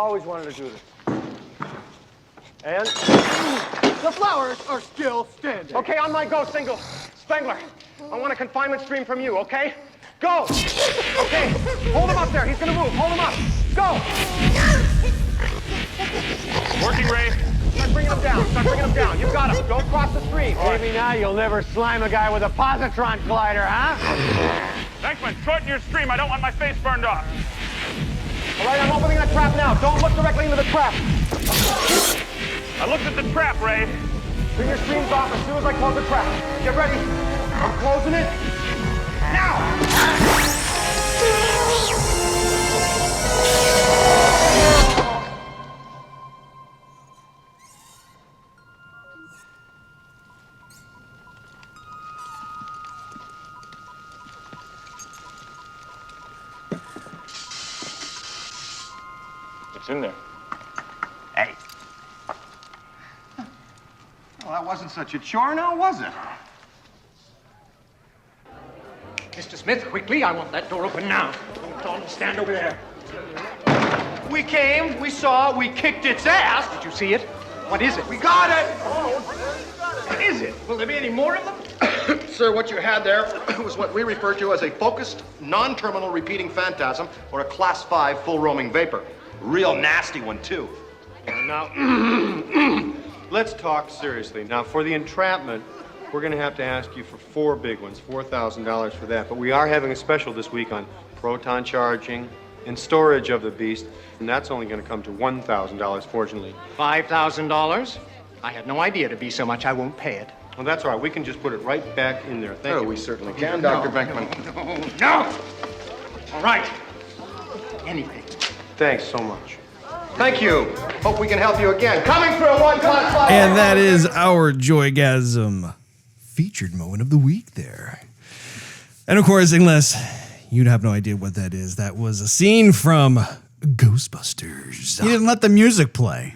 always wanted to do this. And? The flowers are still standing. Okay, on my go, single. Spengler, I want a confinement stream from you, okay? Go! Okay, hold him up there. He's gonna move. Hold him up. Go! Working, Ray. Start bringing him down. Start bringing him down. You got him. Don't cross the stream. Maybe now you'll never slime a guy with a positron glider, huh? Venkman, shorten your stream. I don't want my face burned off. All right, I'm opening that trap now. Don't look directly into the trap. I looked at the trap, Ray. Bring your streams off as soon as I close the trap. Get ready. I'm closing it. Now! It's in there. Hey. Well, that wasn't such a chore now, was it? Mr. Smith, quickly, I want that door open now. Don't stand over there. We came, we saw, we kicked its ass. Did you see it? What is it? We got it! What is it? Will there be any more of them? Sir, what you had there was what we refer to as a focused, non-terminal repeating phantasm, or a class 5 full roaming vapor. Real nasty one, too. Now, let's talk seriously. Now, for the entrapment, we're going to have to ask you for 4 big ones, $4,000 for that. But we are having a special this week on proton charging and storage of the beast, and that's only going to come to $1,000, fortunately. $5,000? I had no idea it'd be so much. I won't pay it. Well, that's all right. We can just put it right back in there. Thank you. We certainly can, Dr. Venkman. No! All right. Anything. Thanks so much. Thank you. Hope we can help you again. Coming through one class 5. And that is our Joygasm featured moment of the week there. And of course, unless you'd have no idea what that is, that was a scene from Ghostbusters. You didn't let the music play.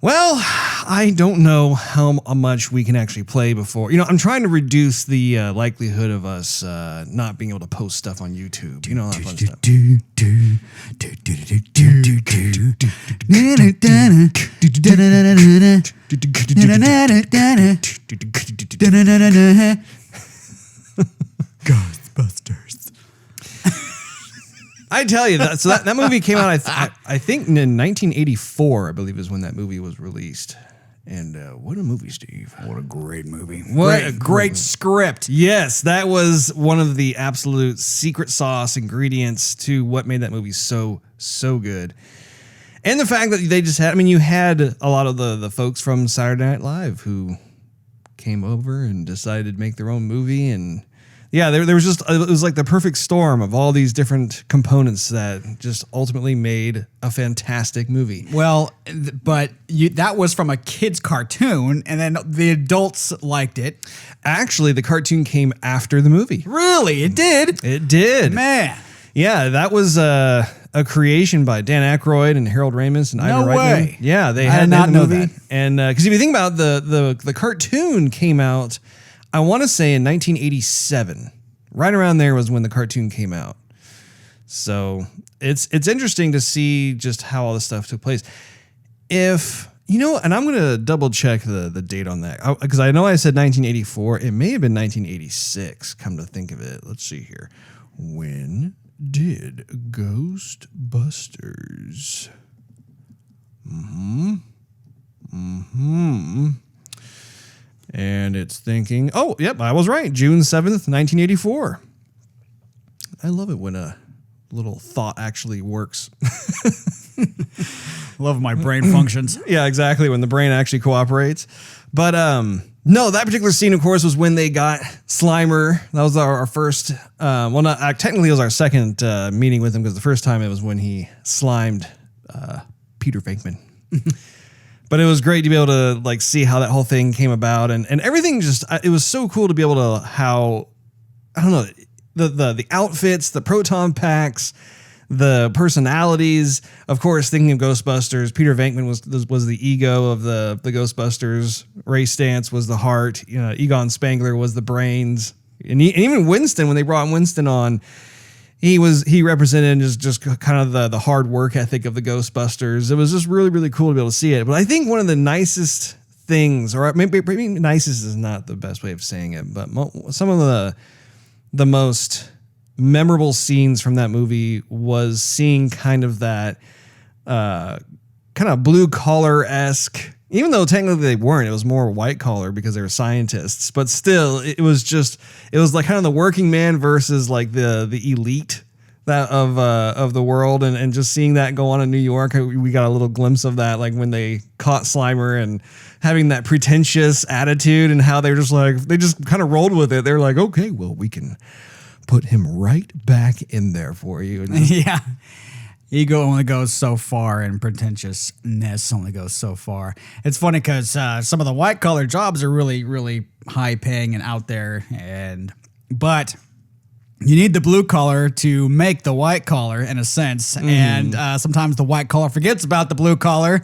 Well, I don't know how much we can actually play before. You know, I'm trying to reduce the likelihood of us not being able to post stuff on YouTube. You know, that fun stuff. Ghostbusters. I tell you, that movie came out, I think, in 1984, I believe, is when that movie was released. And what a movie, Steve. What a great movie. What a great script. Yes, that was one of the absolute secret sauce ingredients to what made that movie so good. And the fact that they just had, I mean, you had a lot of the folks from Saturday Night Live who came over and decided to make their own movie. And yeah, there was just, it was like the perfect storm of all these different components that just ultimately made a fantastic movie. Well, but that was from a kid's cartoon, and then the adults liked it. Actually, the cartoon came after the movie. Really? It did? It did. Man. Yeah, that was a creation by Dan Aykroyd and Harold Ramis and Ivan Reitman. Way. Yeah, they I had did not know movie. that. And because if you think about the cartoon came out, I want to say in 1987. Right around there was when the cartoon came out. So it's interesting to see just how all this stuff took place. If you know, and I'm gonna double check the date on that because I know I said 1984. It may have been 1986. Come to think of it, let's see here. When did Ghostbusters? And it's thinking, oh, yep, I was right. June 7th, 1984. I love it when a little thought actually works. Love my brain functions. Yeah, exactly. When the brain actually cooperates. But no, that particular scene, of course, was when they got Slimer. That was our first, well, not technically it was our second meeting with him because the first time it was when he slimed Peter Venkman. But it was great to be able to like see how that whole thing came about and everything just, it was so cool to be able to how, I don't know, the outfits, the proton packs, the personalities. Of course, thinking of Ghostbusters, Peter Venkman was the ego of the Ghostbusters. Ray Stantz was the heart. Egon Spengler was the brains. And even Winston, when they brought Winston on, he represented just kind of the hard work ethic of the Ghostbusters. It was just really, really cool to be able to see it. But I think one of the nicest things, or maybe nicest is not the best way of saying it, but some of the most memorable scenes from that movie was seeing kind of that kind of blue collar-esque, even though technically they weren't, it was more white collar because they were scientists, but still it was like kind of the working man versus like the elite that of the world, and just seeing that go on in New York. We got a little glimpse of that, like when they caught Slimer and having that pretentious attitude, and how they just kind of rolled with it. They're like, okay, well, we can put him right back in there for you. And Yeah. Ego only goes so far, and pretentiousness only goes so far. It's funny because some of the white collar jobs are really, really high paying and out there, but you need the blue collar to make the white collar, in a sense. And sometimes the white collar forgets about the blue collar.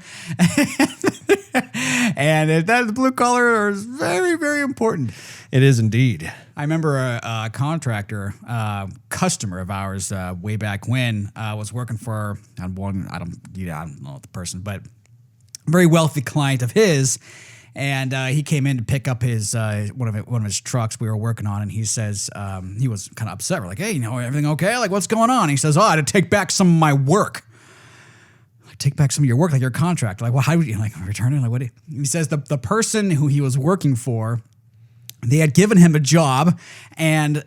And the blue collar is very, very important. it is indeed. I remember a contractor, customer of ours, way back when, was working for I don't know the person, but a very wealthy client of his, and he came in to pick up his one of his trucks we were working on, and he says he was kind of upset. We're like, hey, everything okay? Like, what's going on? He says, I had to take back some of my work. Take back some of your work, like your contract. Like, well, how would you return it? Like, what? He says the person who he was working for, they had given him a job, and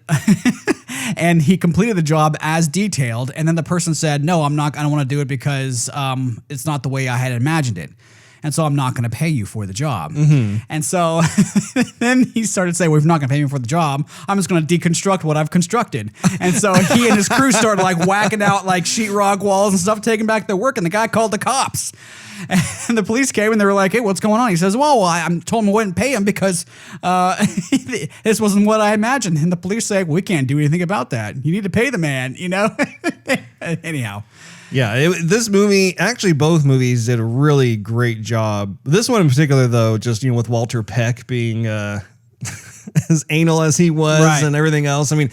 and he completed the job as detailed. And then the person said, "No, I don't want to do it because it's not the way I had imagined it, and so I'm not going to pay you for the job." Mm-hmm. And so then he started saying, "Well, if you're not going to pay me for the job, I'm just going to deconstruct what I've constructed." And so he and his crew started like whacking out like sheetrock walls and stuff, taking back their work. And the guy called the cops. And the police came and they were like, "Hey, what's going on?" He says, "Well, I told him I wouldn't pay him because this wasn't what I imagined." And the police say, "We can't do anything about that. You need to pay the man, Anyhow. Yeah, this movie, actually both movies did a really great job. This one in particular, though, just, with Walter Peck being as anal as he was, right, and everything else. I mean,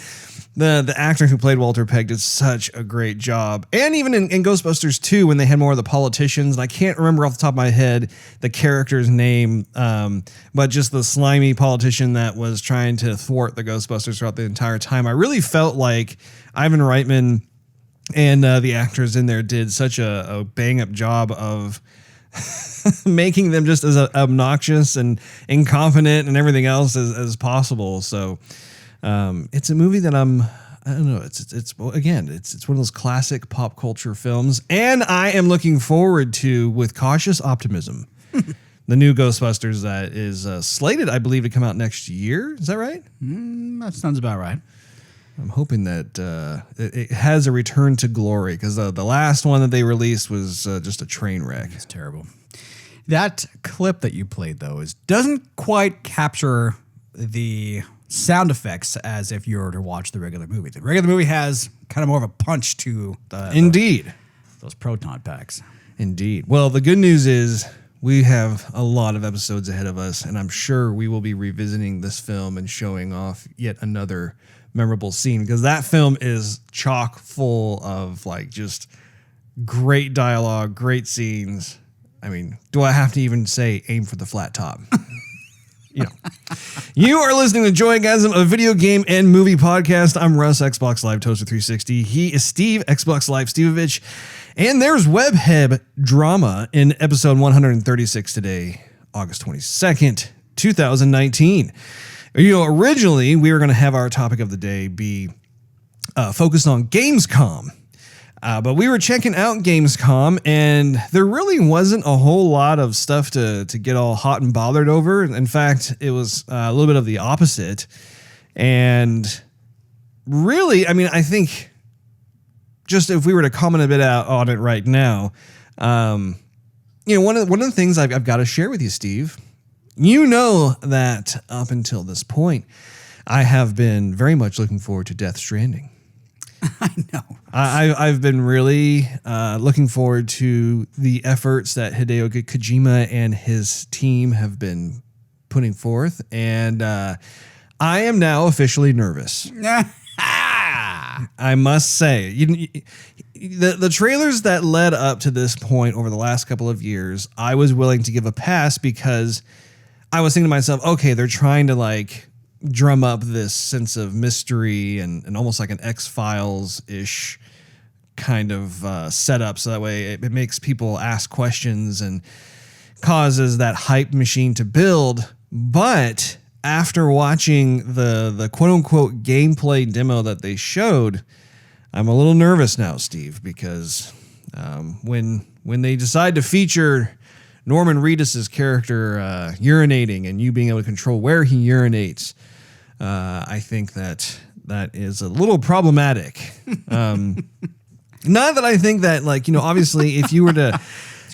the actor who played Walter Peck did such a great job. And even in Ghostbusters 2, when they had more of the politicians, and I can't remember off the top of my head the character's name, but just the slimy politician that was trying to thwart the Ghostbusters throughout the entire time. I really felt like Ivan Reitman and the actors in there did such a bang-up job of making them just as obnoxious and incompetent and everything else as possible. So it's a movie that I don't know. It's one of those classic pop culture films, and I am looking forward to, with cautious optimism, the new Ghostbusters that is slated, I believe, to come out next year. Is that right? That sounds about right. I'm hoping that it has a return to glory, because the last one that they released was just a train wreck. It's terrible. That clip that you played, though, doesn't quite capture the sound effects as if you were to watch the regular movie. The regular movie has kind of more of a punch to those proton packs. Indeed. Well, the good news is we have a lot of episodes ahead of us, and I'm sure we will be revisiting this film and showing off yet another memorable scene, because that film is chock full of just great dialogue, great scenes. I mean, do I have to even say aim for the flat top? You are listening to Joygasm, a video game and movie podcast. I'm Russ, Xbox Live Toaster 360. He is Steve, Xbox Live Stevavitch. And there's Webhead Drama in episode 136 today, August 22nd, 2019. Originally, we were going to have our topic of the day be focused on Gamescom. But we were checking out Gamescom, and there really wasn't a whole lot of stuff to get all hot and bothered over. In fact, it was a little bit of the opposite. And really, I mean, I think just if we were to comment a bit out on it right now, one of the things I've got to share with you, Steve, that up until this point, I have been very much looking forward to Death Stranding. I know. I've been really looking forward to the efforts that Hideo Kojima and his team have been putting forth, and I am now officially nervous. I must say, the trailers that led up to this point over the last couple of years, I was willing to give a pass because I was thinking to myself, okay, they're trying to like drum up this sense of mystery and almost like an X-Files-ish kind of setup, so that way it makes people ask questions and causes that hype machine to build. But after watching the quote-unquote gameplay demo that they showed, I'm a little nervous now, Steve, because when they decide to feature Norman Reedus's character urinating and you being able to control where he urinates, I think that is a little problematic. Not that I think that, like, obviously if you were to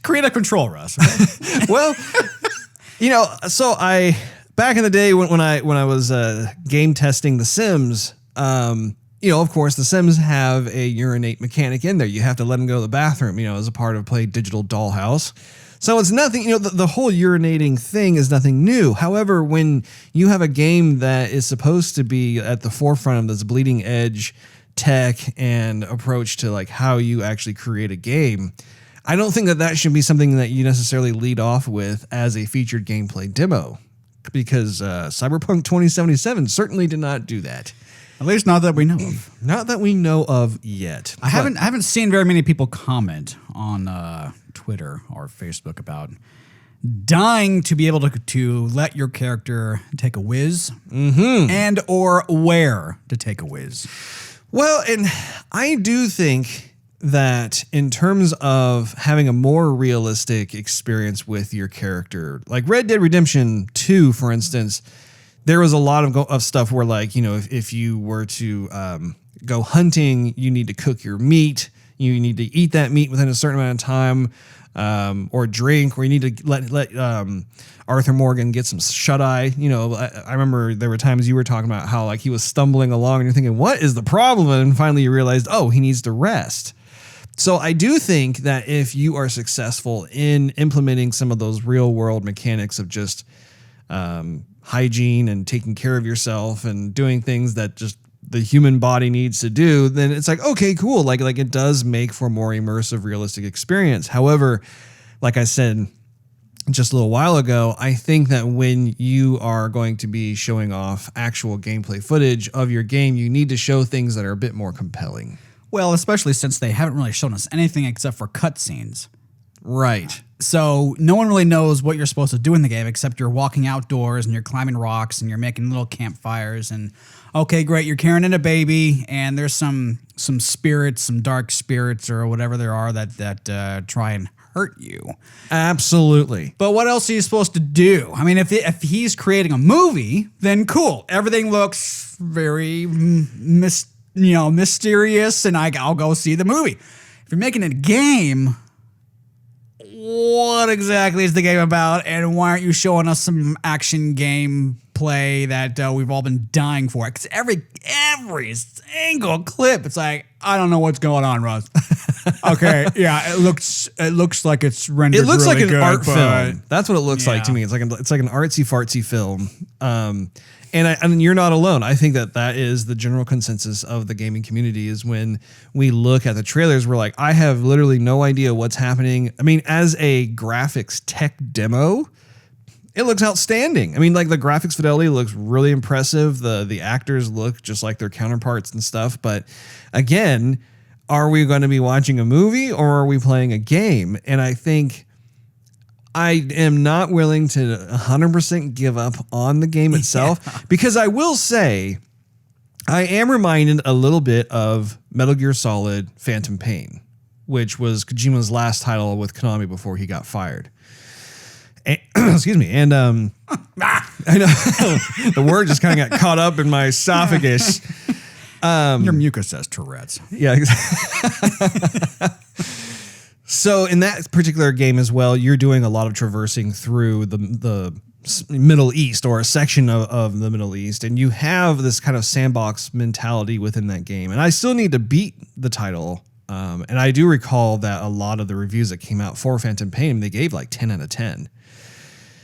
Create a control, Russ. well, so back in the day when I was game testing The Sims, of course the Sims have a urinate mechanic in there. You have to let them go to the bathroom, as a part of Play Digital Dollhouse. So it's nothing, the whole urinating thing is nothing new. However, when you have a game that is supposed to be at the forefront of this bleeding edge tech and approach to like how you actually create a game, I don't think that should be something that you necessarily lead off with as a featured gameplay demo, because Cyberpunk 2077 certainly did not do that. At least not that we know of. Not that we know of yet. I haven't seen very many people comment on Twitter or Facebook about dying to be able to let your character take a whiz and or where to take a whiz. Well, and I do think that in terms of having a more realistic experience with your character, like Red Dead Redemption 2, for instance, there was a lot of stuff where, like, if you were to go hunting, you need to cook your meat. You need to eat that meat within a certain amount of time, or drink, or you need to let Arthur Morgan get some shut-eye. I remember there were times you were talking about how like he was stumbling along and you're thinking, what is the problem? And finally you realized, oh, he needs to rest. So I do think that if you are successful in implementing some of those real-world mechanics of just hygiene and taking care of yourself and doing things that just the human body needs to do, then it's like, okay, cool. Like it does make for a more immersive, realistic experience. However, like I said just a little while ago, I think that when you are going to be showing off actual gameplay footage of your game, you need to show things that are a bit more compelling. Well, especially since they haven't really shown us anything except for cutscenes. Right. So no one really knows what you're supposed to do in the game except you're walking outdoors and you're climbing rocks and you're making little campfires and okay, great, you're carrying in a baby and there's some spirits, some dark spirits or whatever there are that try and hurt you. Absolutely. But what else are you supposed to do? I mean, if he's creating a movie, then cool. Everything looks very mysterious and I'll go see the movie. If you're making a game, what exactly is the game about, and why aren't you showing us some action gameplay that we've all been dying for? Because every single clip, it's like, I don't know what's going on, Russ. Okay, yeah, it looks like it's rendered. It looks really like an good, art film. That's what it looks like to me. It's like an artsy fartsy film. And you're not alone. I think that is the general consensus of the gaming community is when we look at the trailers, we're like, I have literally no idea what's happening. I mean, as a graphics tech demo, it looks outstanding. I mean, like the graphics fidelity looks really impressive. The actors look just like their counterparts and stuff. But again, are we going to be watching a movie or are we playing a game? And I think I am not willing to 100% give up on the game itself because I will say I am reminded a little bit of Metal Gear Solid Phantom Pain, which was Kojima's last title with Konami before he got fired. And, excuse me. And I know the word just kind of got caught up in my esophagus. Your mucus says Tourette's. Yeah, exactly. So in that particular game as well, you're doing a lot of traversing through the Middle East or a section of the Middle East, and you have this kind of sandbox mentality within that game. And I still need to beat the title. And I do recall that a lot of the reviews that came out for Phantom Pain, they gave like 10 out of 10.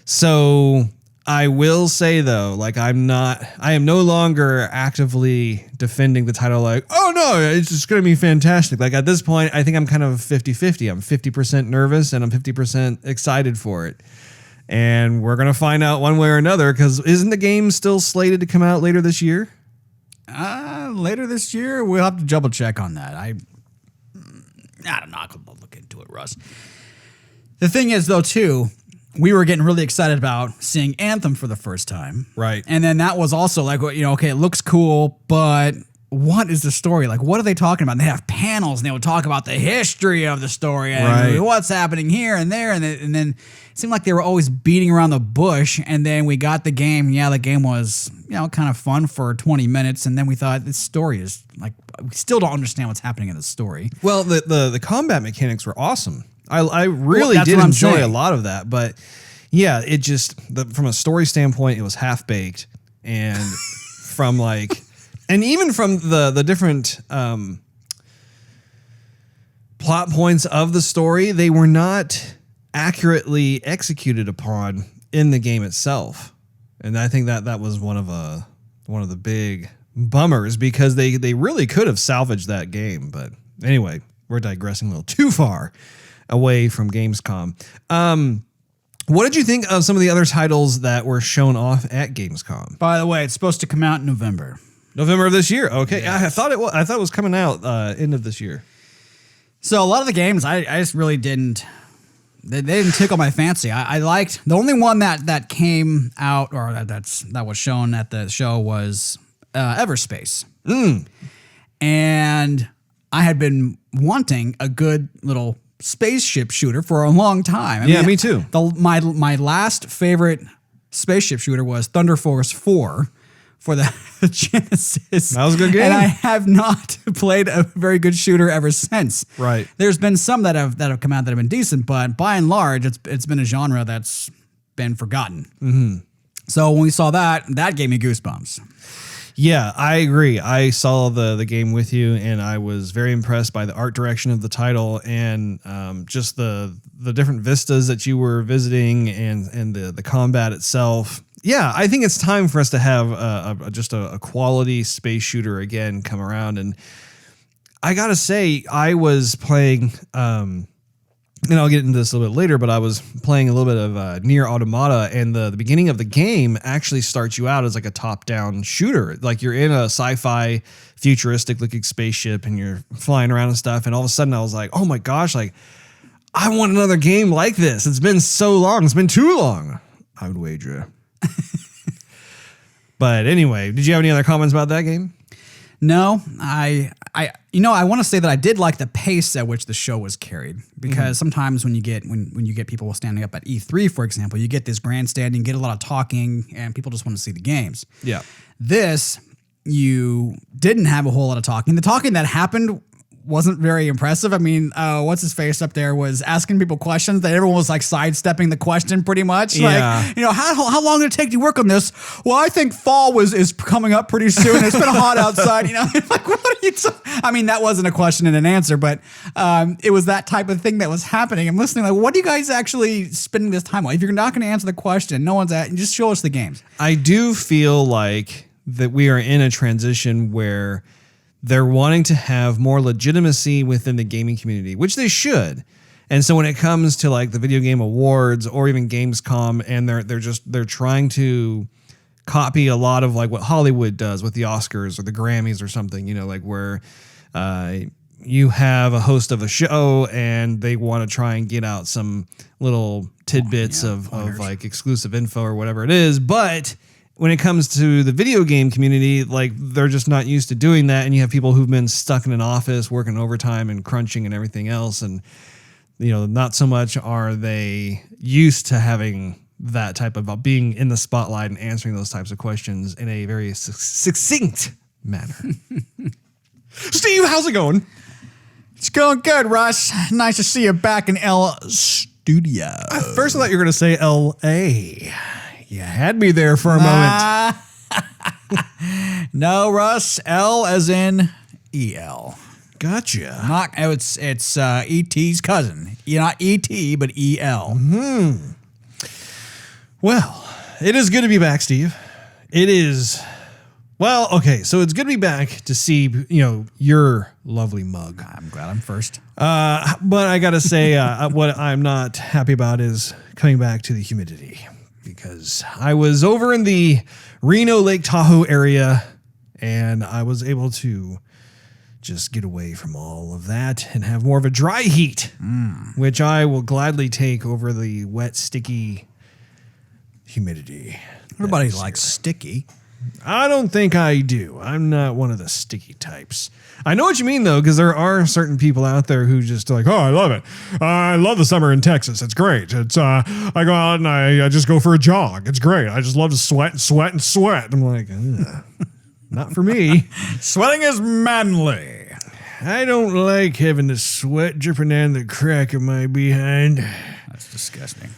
So I will say though, like I am no longer actively defending the title like, oh no, it's just going to be fantastic. Like at this point, I think I'm kind of 50-50. I'm 50% nervous and I'm 50% excited for it. And we're going to find out one way or another, because isn't the game still slated to come out later this year? Later this year, we'll have to double check on that. I don't know. I'll look into it, Russ. The thing is though, too, we were getting really excited about seeing Anthem for the first time. Right. And then that was also like, okay, it looks cool, but what is the story? Like, what are they talking about? And they have panels and they would talk about the history of the story and what's happening here and there. And then it seemed like they were always beating around the bush. And then we got the game. Yeah, the game was, kind of fun for 20 minutes. And then we thought this story is like, we still don't understand what's happening in the story. Well, the combat mechanics were awesome. I really did enjoy a lot of that, but yeah, it just from a story standpoint, it was half baked, and from and even from the different plot points of the story, they were not accurately executed upon in the game itself, and I think that was one of the big bummers, because they really could have salvaged that game. But anyway, we're digressing a little too far away from Gamescom. What did you think of some of the other titles that were shown off at Gamescom? By the way, it's supposed to come out in November. November of this year. Okay, Yes. I thought it was coming out end of this year. So a lot of the games I just really didn't. They didn't tickle my fancy. I liked the only one that came out or that was shown at the show was Everspace. And I had been wanting a good little spaceship shooter for a long time. I mean, me too. My last favorite spaceship shooter was Thunder Force 4 for the Genesis. That was a good game. And I have not played a very good shooter ever since. Right. There's been some that have come out that have been decent, but by and large, it's been a genre that's been forgotten. Mm-hmm. So when we saw that gave me goosebumps. Yeah, I agree. I saw the game with you, and I was very impressed by the art direction of the title and just the different vistas that you were visiting and the combat itself. Yeah, I think it's time for us to have just a quality space shooter again come around. And I gotta say, I was playing. And I'll get into this a little bit later, but I was playing a little bit of Nier Automata, and the beginning of the game actually starts you out as like a top-down shooter. Like you're in a sci-fi, futuristic-looking spaceship, and you're flying around and stuff, and all of a sudden I was like, oh my gosh, like, I want another game like this. It's been so long. It's been too long, I would wager. But anyway, did you have any other comments about that game? No, I want to say that I did like the pace at which the show was carried, because sometimes when you get people standing up at E3, for example, you get this grandstanding, get a lot of talking, and people just want to see the games. Yeah. This, you didn't have a whole lot of talking. The talking that happened wasn't very impressive. I mean, what's his face up there was asking people questions that everyone was like sidestepping the question pretty much. Yeah. Like, how long did it take to work on this? Well, I think fall is coming up pretty soon. It's been hot outside. Like, what are you? I mean, that wasn't a question and an answer, but it was that type of thing that was happening. I'm listening. Like, what are you guys actually spending this time on? If you're not going to answer the question, no one's at. Just show us the games. I do feel like that we are in a transition where they're wanting to have more legitimacy within the gaming community, which they should. And so when it comes to like the video game awards or even Gamescom, and they're trying to copy a lot of like what Hollywood does with the Oscars or the Grammys or something, like where you have a host of a show and they want to try and get out some little tidbits of like exclusive info or whatever it is. But when it comes to the video game community, like they're just not used to doing that. And you have people who've been stuck in an office working overtime and crunching and everything else. And, not so much are they used to having that type of being in the spotlight and answering those types of questions in a very succinct manner. Steve, how's it going? It's going good, Russ. Nice to see you back in L Studio. At first I thought you were going to say L.A. You had me there for a moment. No, Russ. L as in E-L. Gotcha. It's E.T.'s cousin. Not E.T., but E.L. Well, It is good to be back, Steve. It is. Well, okay, so it's good to be back to see, your lovely mug. I'm glad I'm first. But I gotta say, what I'm not happy about is coming back to the humidity, because I was over in the Reno Lake Tahoe area and I was able to just get away from all of that and have more of a dry heat, which I will gladly take over the wet, sticky humidity. Everybody likes sticky. I don't think I do. I'm not one of the sticky types. I know what you mean, though, because there are certain people out there who just like, oh, I love it. I love the summer in Texas. It's great. It's I go out and I just go for a jog. It's great. I just love to sweat and sweat and sweat. I'm like, not for me. Sweating is manly. I don't like having the sweat dripping down the crack of my behind. That's disgusting.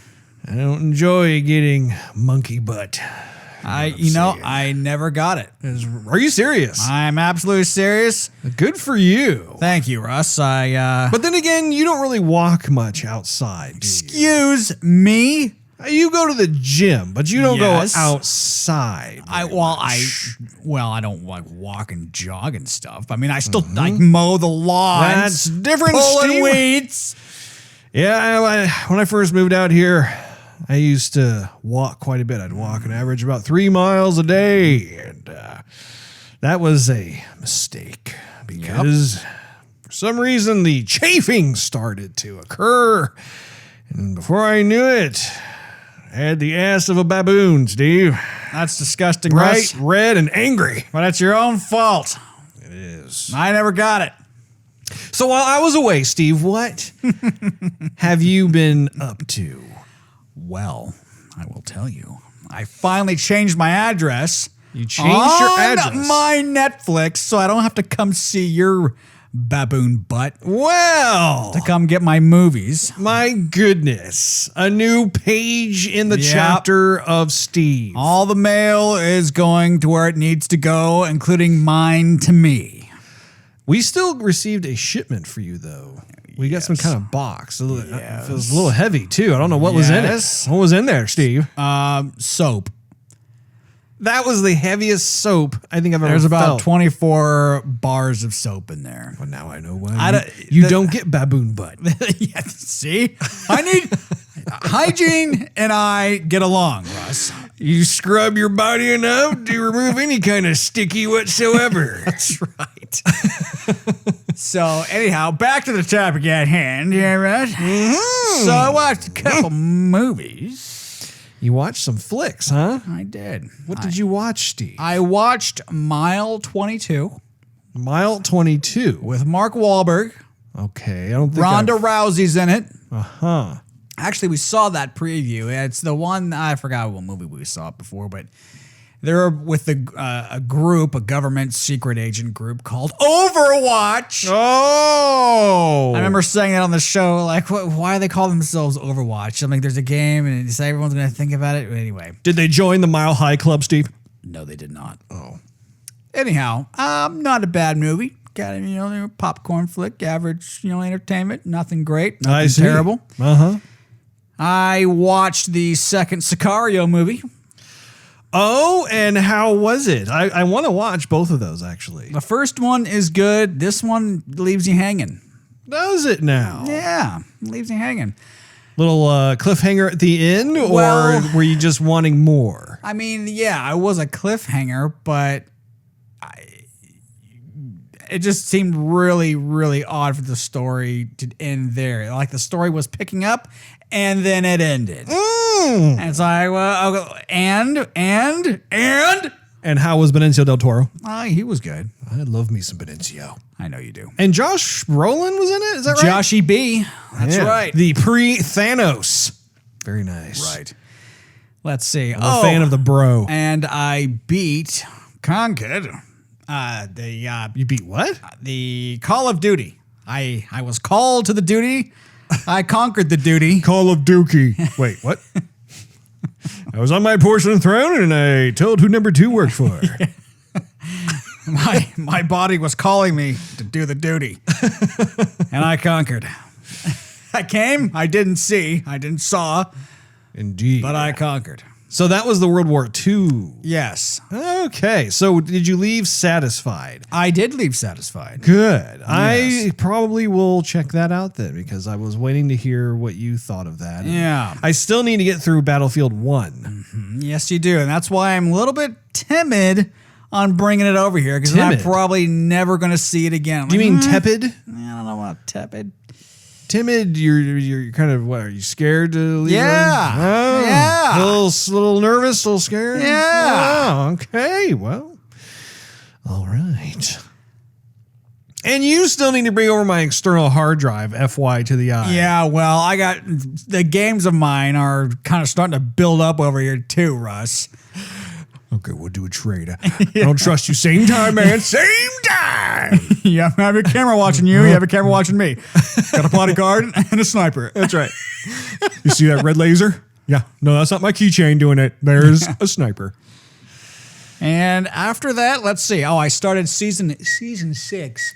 I don't enjoy getting monkey butt. I never got it. Are you serious? I'm absolutely serious. Good for you. Thank you, Russ. But then again, you don't really walk much outside, do you? Excuse me? You go to the gym, but you don't Yes. go outside. I don't like walk and jog and stuff. I mean, I still like mow the lawn. That's different, Pulling Steve. weeds. Yeah, when I first moved out here, I used to walk quite a bit. I'd walk an average about 3 miles a day, and that was a mistake because for some reason the chafing started to occur, and before I knew it, I had the ass of a baboon, Steve. That's disgusting, Bright, Russ. red, and angry. But it's your own fault. It is. I never got it. So while I was away, Steve, what have you been up to? Well, I will tell you. I finally changed my address. You changed your address? My Netflix, so I don't have to come see your baboon butt Well, to come get my movies. my goodness. A new page in the Yep. chapter of Steve. All the mail is going to where it needs to go, including mine to me. We still received a shipment for you, though. We got some kind of box. It feels a little heavy, too. I don't know what was in it. Yes. What was in there, Steve? Soap. That was the heaviest soap I think I've ever There's about felt. 24 bars of soap in there. Well, now I know why. I don't- you don't get baboon butt. Yeah, see? I need hygiene and I get along, Russ. You scrub your body enough to remove any kind of sticky whatsoever. That's right. So, anyhow, back to the topic at hand, yeah, right? So, I watched a couple movies. You watched some flicks, huh? I did. What did you watch, Steve? I watched Mile 22 Mile 22. with Mark Wahlberg. Okay, I don't think Ronda Rousey's in it. Uh-huh. Actually, we saw that preview. It's the one, I forgot what movie we saw it before, but they're with a group, a government secret agent group called Overwatch. Oh! I remember saying that on the show, like, why do they call themselves Overwatch? I'm like, there's a game, and it's everyone's going to think about it. Anyway. Did they join the Mile High Club, Steve? No, they did not. Oh. Anyhow, not a bad movie. Got a popcorn flick, average, entertainment. Nothing great, nothing terrible. Uh-huh. I watched the second Sicario movie. Oh, and how was it? I want to watch both of those, actually. The first one is good. This one leaves you hanging. Does it now? Yeah, leaves you hanging. Little cliffhanger at the end, Well- or were you just wanting more? I mean, yeah, I was a cliffhanger, but it just seemed really, really odd for the story to end there. Like the story was picking up, and then it ended. And it's like, well, and And how was Benicio del Toro? he was good. I love me some Benicio. I know you do. And Josh Brolin was in it? Is that right? Joshy B. That's Yeah. right. The pre-Thanos. Very nice. Right. Let's see. I'm a fan of the bro. And I conquered You beat what? the Call of Duty. I was called to the duty. I conquered the duty. Call of Dookie. Wait, what? I was on my porcelain throne and I told who number 2 worked for. My body was calling me to do the duty. And I conquered. I came, I didn't see, I didn't saw, Indeed. but I conquered. So that was the World War II. Yes. Okay. So did you leave satisfied? I did leave satisfied. Good. Yes. I probably will check that out then because I was waiting to hear what you thought of that. Yeah. I still need to get through Battlefield 1. Yes, you do. And that's why I'm a little bit timid on bringing it over here because I'm Timid? probably never going to see it again. Do you mean tepid? I don't know about tepid. Timid, you're kind of, what, are you scared to leave? Yeah. Oh, Yeah. A little nervous, a little scared? Yeah. Oh, okay. Well, all right. And you still need to bring over my external hard drive, FY to the eye. Yeah, well, I got the games of mine are kind of starting to build up over here too, Russ. Okay, we'll do a trade. I don't trust you. Same time, man. Same time. You have your camera watching you. You have a camera watching me. Got a body guard and a sniper. That's right. You see that red laser? Yeah. No, that's not my keychain doing it. There's a sniper. And after that, let's see. Oh, I started season 6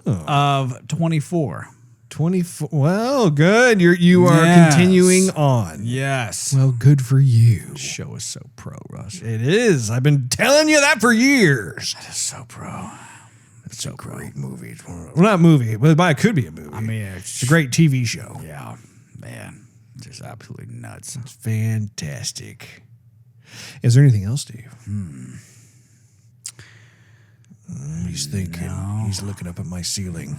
of 24. 24. Well, good. You are Yes. continuing on. Yes. Well, good for you. Show is so pro, Russ. It is. I've been telling you that for years. It is so pro. It's a great movie. Well, not movie, but it could be a movie. I mean, It's a great TV show. yeah, man, just absolutely nuts. It's fantastic. Is there anything else, Steve? He's thinking. He's looking up at my ceiling.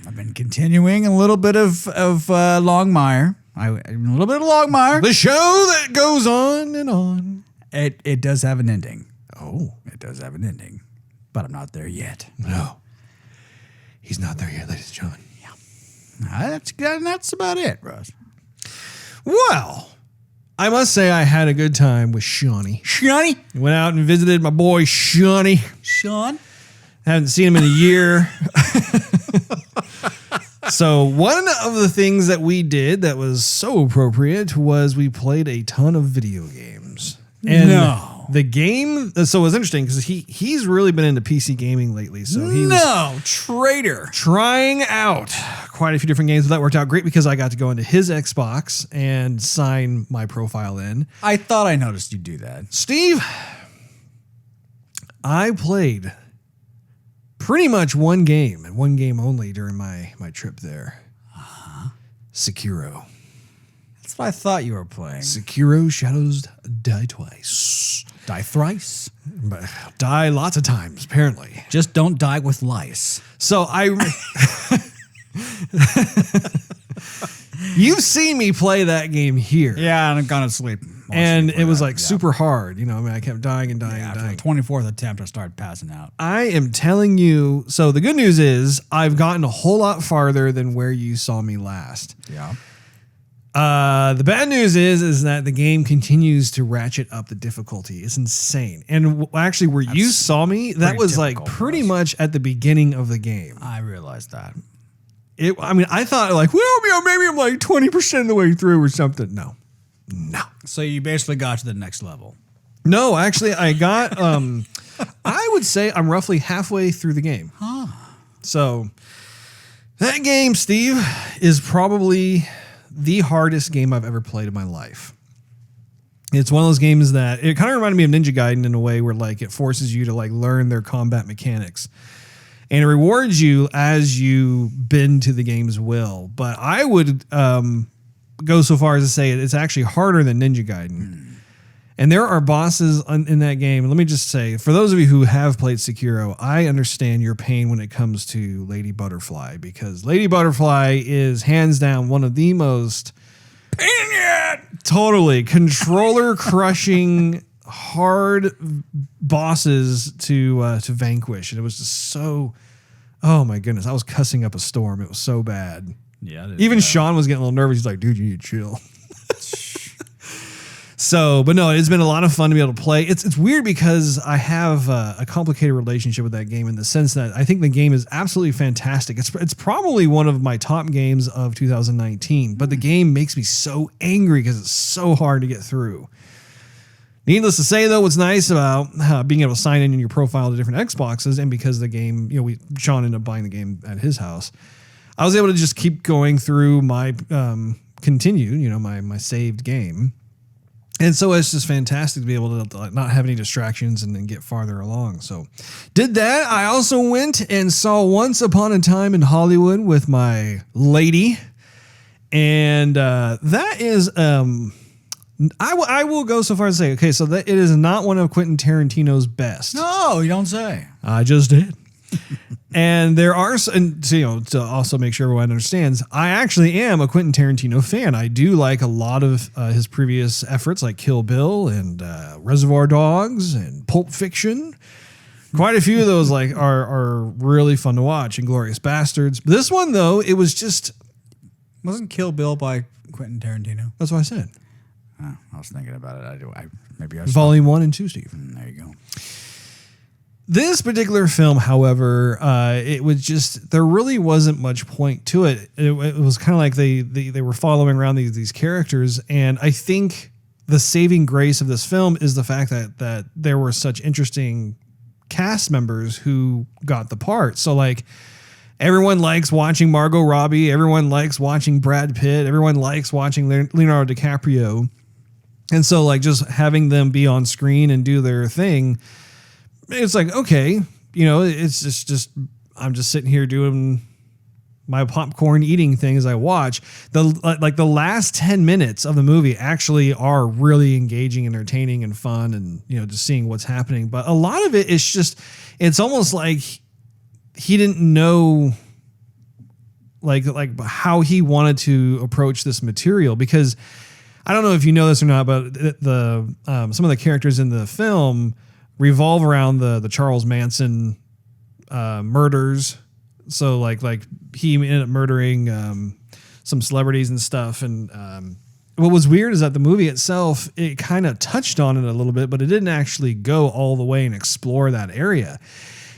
I've been continuing a little bit of Longmire. A little bit of Longmire. The show that goes on and on. It does have an ending. Oh, It does have an ending, but I'm not there yet. no. He's not there yet, ladies and gentlemen. That's about it, Russ. Well, I must say I had a good time with Shawnee. Shawnee? Went out and visited my boy Shawnee. Sean? Haven't seen him in a year. So one of the things that we did that was so appropriate was we played a ton of video games. And No. the game, so it was interesting because he's really been into PC gaming lately. So he was No, traitor. trying out quite a few different games. But that worked out great because I got to go into his Xbox and sign my profile in. I thought I noticed you do that. Steve, I played pretty much one game and one game only during my trip there. Sekiro. That's what I thought you were playing. Sekiro Shadows Die Twice. Die thrice. But die lots of times, apparently. Just don't die with lice. So you've seen me play that game here. Yeah, and I've gone to sleep. And it was like super hard. You know, I mean, I kept dying and dying and After dying. the 24th attempt, I started passing out. I am telling you. So the good news is I've gotten a whole lot farther than where you saw me last. Yeah. The bad news is that the game continues to ratchet up the difficulty. It's insane. And actually, where you saw me, that pretty was like typical for pretty us. much at the beginning of the game. I realized that. I mean, I thought like, well, you know, maybe I'm like 20% of the way through or something. No. So you basically got to the next level. No, actually, I got, I would say I'm roughly halfway through the game. So that game, Steve, is probably the hardest game I've ever played in my life. It's one of those games that it kind of reminded me of Ninja Gaiden in a way where like it forces you to like learn their combat mechanics. And it rewards you as you bend to the game's will. But I would go so far as to say it's actually harder than Ninja Gaiden. And there are bosses in that game. Let me just say, for those of you who have played Sekiro, I understand your pain when it comes to Lady Butterfly, because Lady Butterfly is hands down one of the most totally controller crushing hard bosses to vanquish. And it was just so, oh my goodness, I was cussing up a storm. It was so bad. Yeah. Even Sean was getting a little nervous. He's like, dude, you need to chill. So, but no, it's been a lot of fun to be able to play. It's weird because I have a complicated relationship with that game in the sense that I think the game is absolutely fantastic. It's probably one of my top games of 2019, but the game makes me so angry because it's so hard to get through. Needless to say, though, what's nice about being able to sign in your profile to different Xboxes, and because the game, you know, Sean ended up buying the game at his house, I was able to just keep going through my my saved game. And so it's just fantastic to be able to like, not have any distractions and then get farther along. So did that. I also went and saw Once Upon a Time in Hollywood with my lady. And that is, I will go so far as to say, okay, so that it is not one of Quentin Tarantino's best. No, you don't say. I just did. And there are, and to also make sure everyone understands, I actually am a Quentin Tarantino fan. I do like a lot of his previous efforts, like Kill Bill and Reservoir Dogs and Pulp Fiction. Quite a few of those are really fun to watch. Inglourious Bastards. But this one though, it was just Wasn't Kill Bill by Quentin Tarantino? that's what I said. Oh, I was thinking about it. Maybe I was Volume 1 and 2, Steve. There you go. This particular film, however, it was just, there really wasn't much point to it. It was kind of like they were following around these characters. And I think the saving grace of this film is the fact that there were such interesting cast members who got the part. So like everyone likes watching Margot Robbie. Everyone likes watching Brad Pitt. Everyone likes watching Leonardo DiCaprio. And so like just having them be on screen and do their thing, it's like, okay, it's just I'm just sitting here doing my popcorn eating thing as I watch. The last 10 minutes of the movie actually are really engaging, entertaining, and fun, and just seeing what's happening. But a lot of it is just, it's almost like he didn't know like how he wanted to approach this material, because I don't know if you know this or not, but the some of the characters in the film revolve around the Charles Manson murders. So like he ended up murdering some celebrities and stuff. And what was weird is that the movie itself, it kind of touched on it a little bit, but it didn't actually go all the way and explore that area.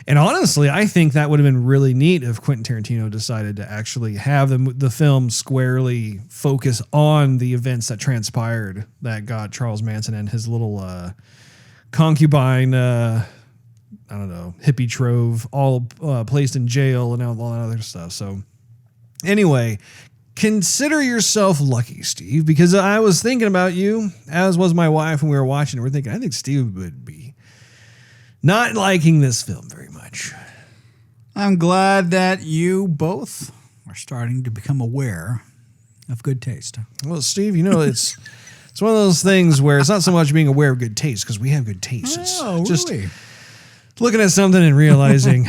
And honestly, I think that would have been really neat if Quentin Tarantino decided to actually have the film squarely focus on the events that transpired that got Charles Manson and his little concubine, I don't know, hippie trove, all placed in jail and all that other stuff. So anyway, consider yourself lucky, Steve, because I was thinking about you, as was my wife when we were watching it. We're thinking, I think Steve would be not liking this film very much. I'm glad that you both are starting to become aware of good taste. Well, Steve, it's one of those things where it's not so much being aware of good taste, because we have good taste. Oh, It's just really? looking at something and realizing,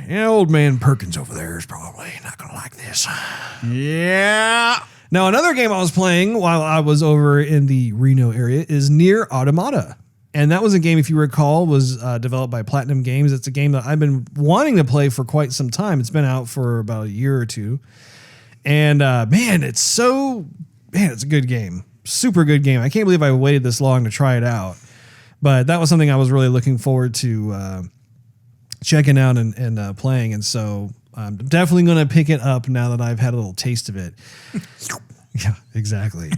old man Perkins over there is probably not going to like this. Yeah. Now, another game I was playing while I was over in the Reno area is Nier Automata. And that was a game, if you recall, was developed by Platinum Games. It's a game that I've been wanting to play for quite some time. It's been out for about a year or two. And it's a good game. Super good game. I can't believe I waited this long to try it out. But that was something I was really looking forward to checking out and playing. And so I'm definitely going to pick it up now that I've had a little taste of it. Yeah, exactly.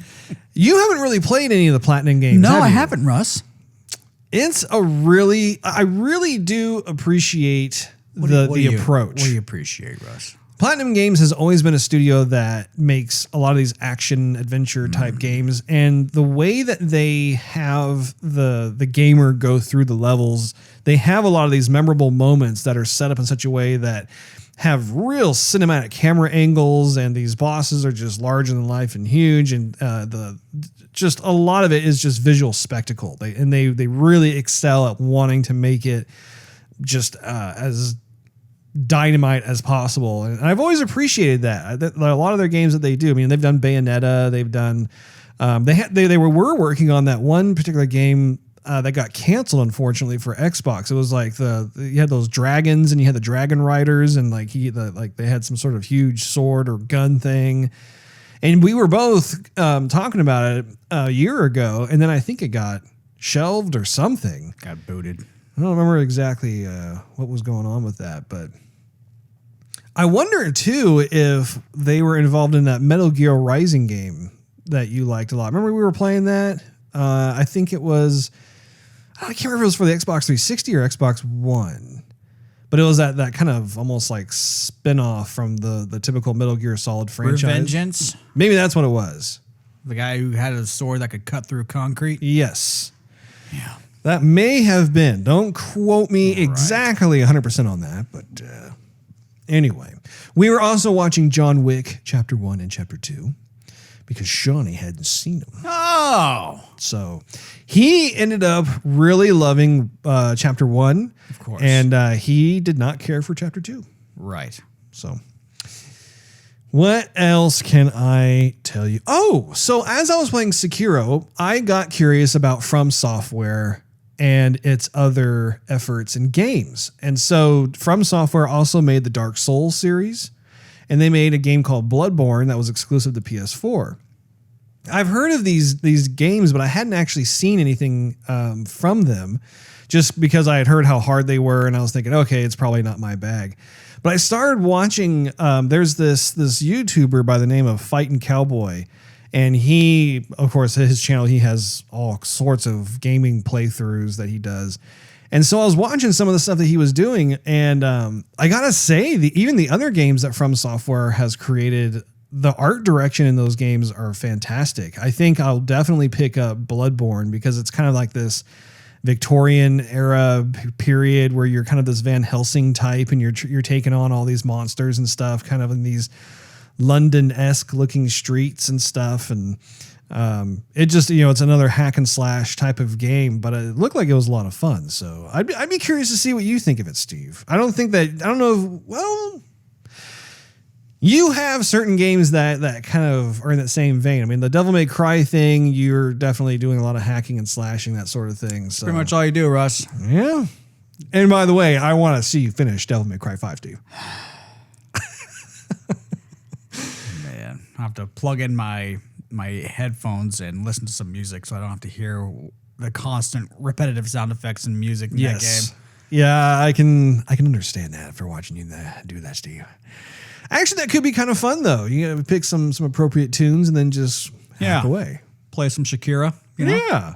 You haven't really played any of the Platinum games, No, have I you? haven't, Russ. I really do appreciate the approach. What do you appreciate, Russ? Platinum Games has always been a studio that makes a lot of these action adventure type games, and the way that they have the gamer go through the levels, they have a lot of these memorable moments that are set up in such a way that have real cinematic camera angles, and these bosses are just larger than life and huge, and just a lot of it is just visual spectacle. They really excel at wanting to make it just as dynamite as possible, and I've always appreciated that. A lot of their games that they do, I mean, they've done Bayonetta, they've done they were working on that one particular game that got canceled, unfortunately, for Xbox. It was like you had those dragons and you had the dragon riders, and they had some sort of huge sword or gun thing. And we were both talking about it a year ago, and then I think it got shelved or something. Got booted. I don't remember exactly what was going on with that, but I wonder too if they were involved in that Metal Gear Rising game that you liked a lot. Remember we were playing that? I think it was, I can't remember if it was for the Xbox 360 or Xbox One, but it was that kind of almost like spin-off from the typical Metal Gear Solid franchise. Revengeance? Maybe that's what it was. The guy who had a sword that could cut through concrete? Yes. Yeah. That may have been. Don't quote me exactly 100% on that, but anyway. We were also watching John Wick Chapter 1 and Chapter 2 because Shawnee hadn't seen them. Oh. So he ended up really loving Chapter 1. Of course. And he did not care for Chapter 2. Right. So what else can I tell you? Oh, so as I was playing Sekiro, I got curious about From Software and its other efforts in games. And so From Software also made the Dark Souls series, and they made a game called Bloodborne that was exclusive to PS4. I've heard of these games, but I hadn't actually seen anything from them just because I had heard how hard they were, and I was thinking, okay, it's probably not my bag. But I started watching, there's this YouTuber by the name of Fightin' Cowboy, and he, of course, his channel, he has all sorts of gaming playthroughs that he does. And so I was watching some of the stuff that he was doing, and I gotta say, even the other games that From Software has created, the art direction in those games are fantastic. I think I'll definitely pick up Bloodborne because it's kind of like this Victorian era period where you're kind of this Van Helsing type, and you're taking on all these monsters and stuff, kind of in these London-esque looking streets and stuff. And it just, it's another hack and slash type of game, but it looked like it was a lot of fun. So I'd be curious to see what you think of it, Steve. I don't know if, you have certain games that kind of are in that same vein. I mean, the Devil May Cry thing, you're definitely doing a lot of hacking and slashing, that sort of thing. So Pretty much all you do, Russ. yeah. And by the way, I want to see you finish Devil May Cry 5, Steve. Man, I have to plug in my headphones and listen to some music so I don't have to hear the constant repetitive sound effects and music in that game. Yeah, I can understand that after watching you do that, Steve. Actually, that could be kind of fun, though. You gotta pick some appropriate tunes and then just hack away. Play some Shakira, Yeah.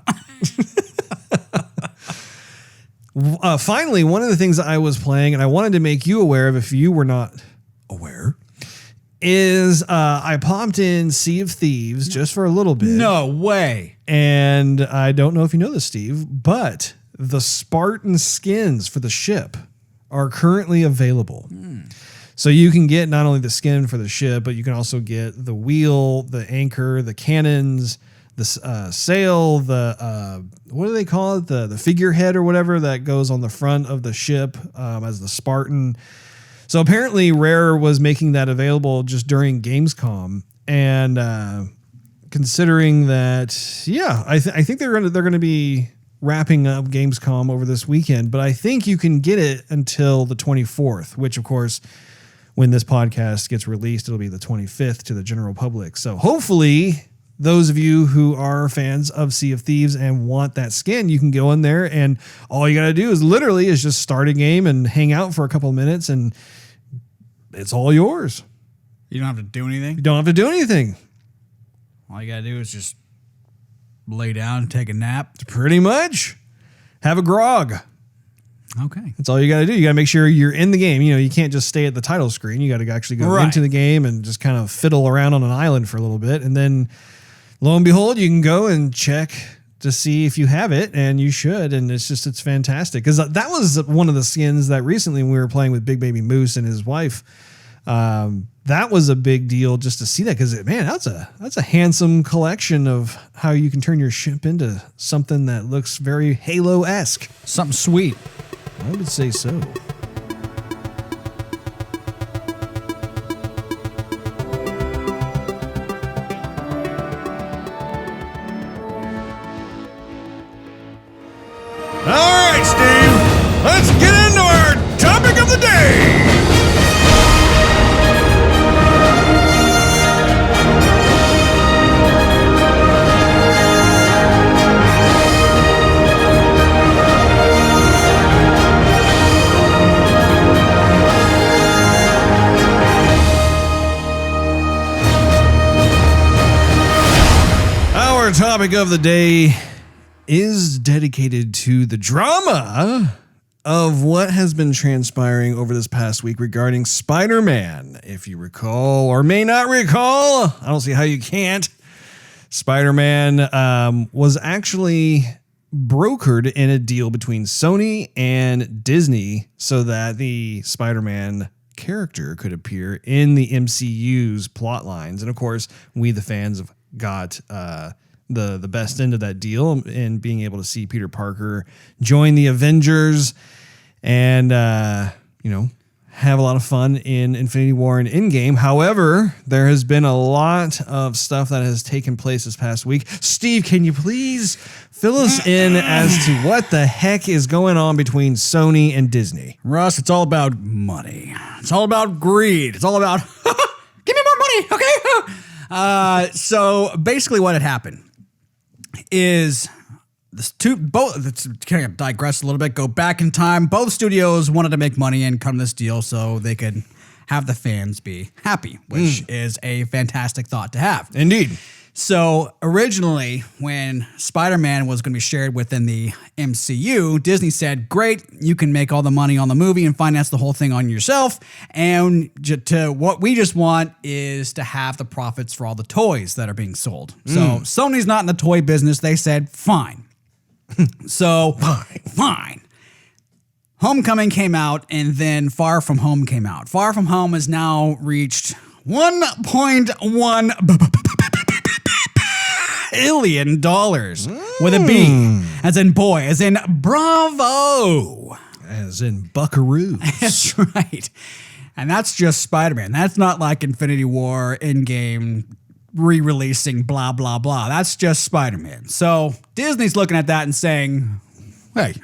Finally, one of the things that I was playing, and I wanted to make you aware of if you were not aware, is I popped in Sea of Thieves just for a little bit. No way. And I don't know if you know this, Steve, but the Spartan skins for the ship are currently available. So you can get not only the skin for the ship, but you can also get the wheel, the anchor, the cannons, the sail, the what do they call it? The figurehead or whatever that goes on the front of the ship as the Spartan. So apparently Rare was making that available just during Gamescom, and considering that, I think they're going to be wrapping up Gamescom over this weekend, but I think you can get it until the 24th, which of course, when this podcast gets released, it'll be the 25th to the general public. So hopefully those of you who are fans of Sea of Thieves and want that skin, you can go in there, and all you got to do is just start a game and hang out for a couple of minutes, and it's all yours. You don't have to do anything? You don't have to do anything. All you got to do is just lay down, take a nap. Pretty much. Have a grog. Okay. That's all you got to do. You got to make sure you're in the game. You can't just stay at the title screen. You got to actually go into the game and just kind of fiddle around on an island for a little bit. And then lo and behold, you can go and check to see if you have it, and you should. And it's fantastic. Because that was one of the skins that recently when we were playing with Big Baby Moose and his wife, that was a big deal just to see that, because man, that's a handsome collection of how you can turn your ship into something that looks very Halo-esque. Something sweet. I would say so. All right, Steve, let's get into our topic of the day. Our topic of the day is dedicated to the drama of what has been transpiring over this past week regarding Spider-Man. If you recall or may not recall, I don't see how you can't. Spider-Man was actually brokered in a deal between Sony and Disney so that the Spider-Man character could appear in the MCU's plot lines. And of course, we the fans have got the best end of that deal in being able to see Peter Parker join the Avengers and have a lot of fun in Infinity War and Endgame. However, there has been a lot of stuff that has taken place this past week. Steve, can you please fill us in as to what the heck is going on between Sony and Disney? Russ, it's all about money. It's all about greed. It's all about, give me more money, okay? So basically what had happened is kind of digress a little bit, go back in time. Both studios wanted to make money and come to this deal so they could have the fans be happy, which is a fantastic thought to have. Indeed. So originally, when Spider-Man was going to be shared within the MCU, Disney said, great, you can make all the money on the movie and finance the whole thing on yourself. And what we just want is to have the profits for all the toys that are being sold. So Sony's not in the toy business. They said, fine. So, fine. Homecoming came out, and then Far From Home came out. Far From Home has now reached $1.1 billion with a B, as in boy, as in bravo, as in buckaroo. That's right. And that's just Spider-Man. That's not like Infinity War, Endgame, re-releasing, blah, blah, blah. That's just Spider-Man. So Disney's looking at that and saying, hey,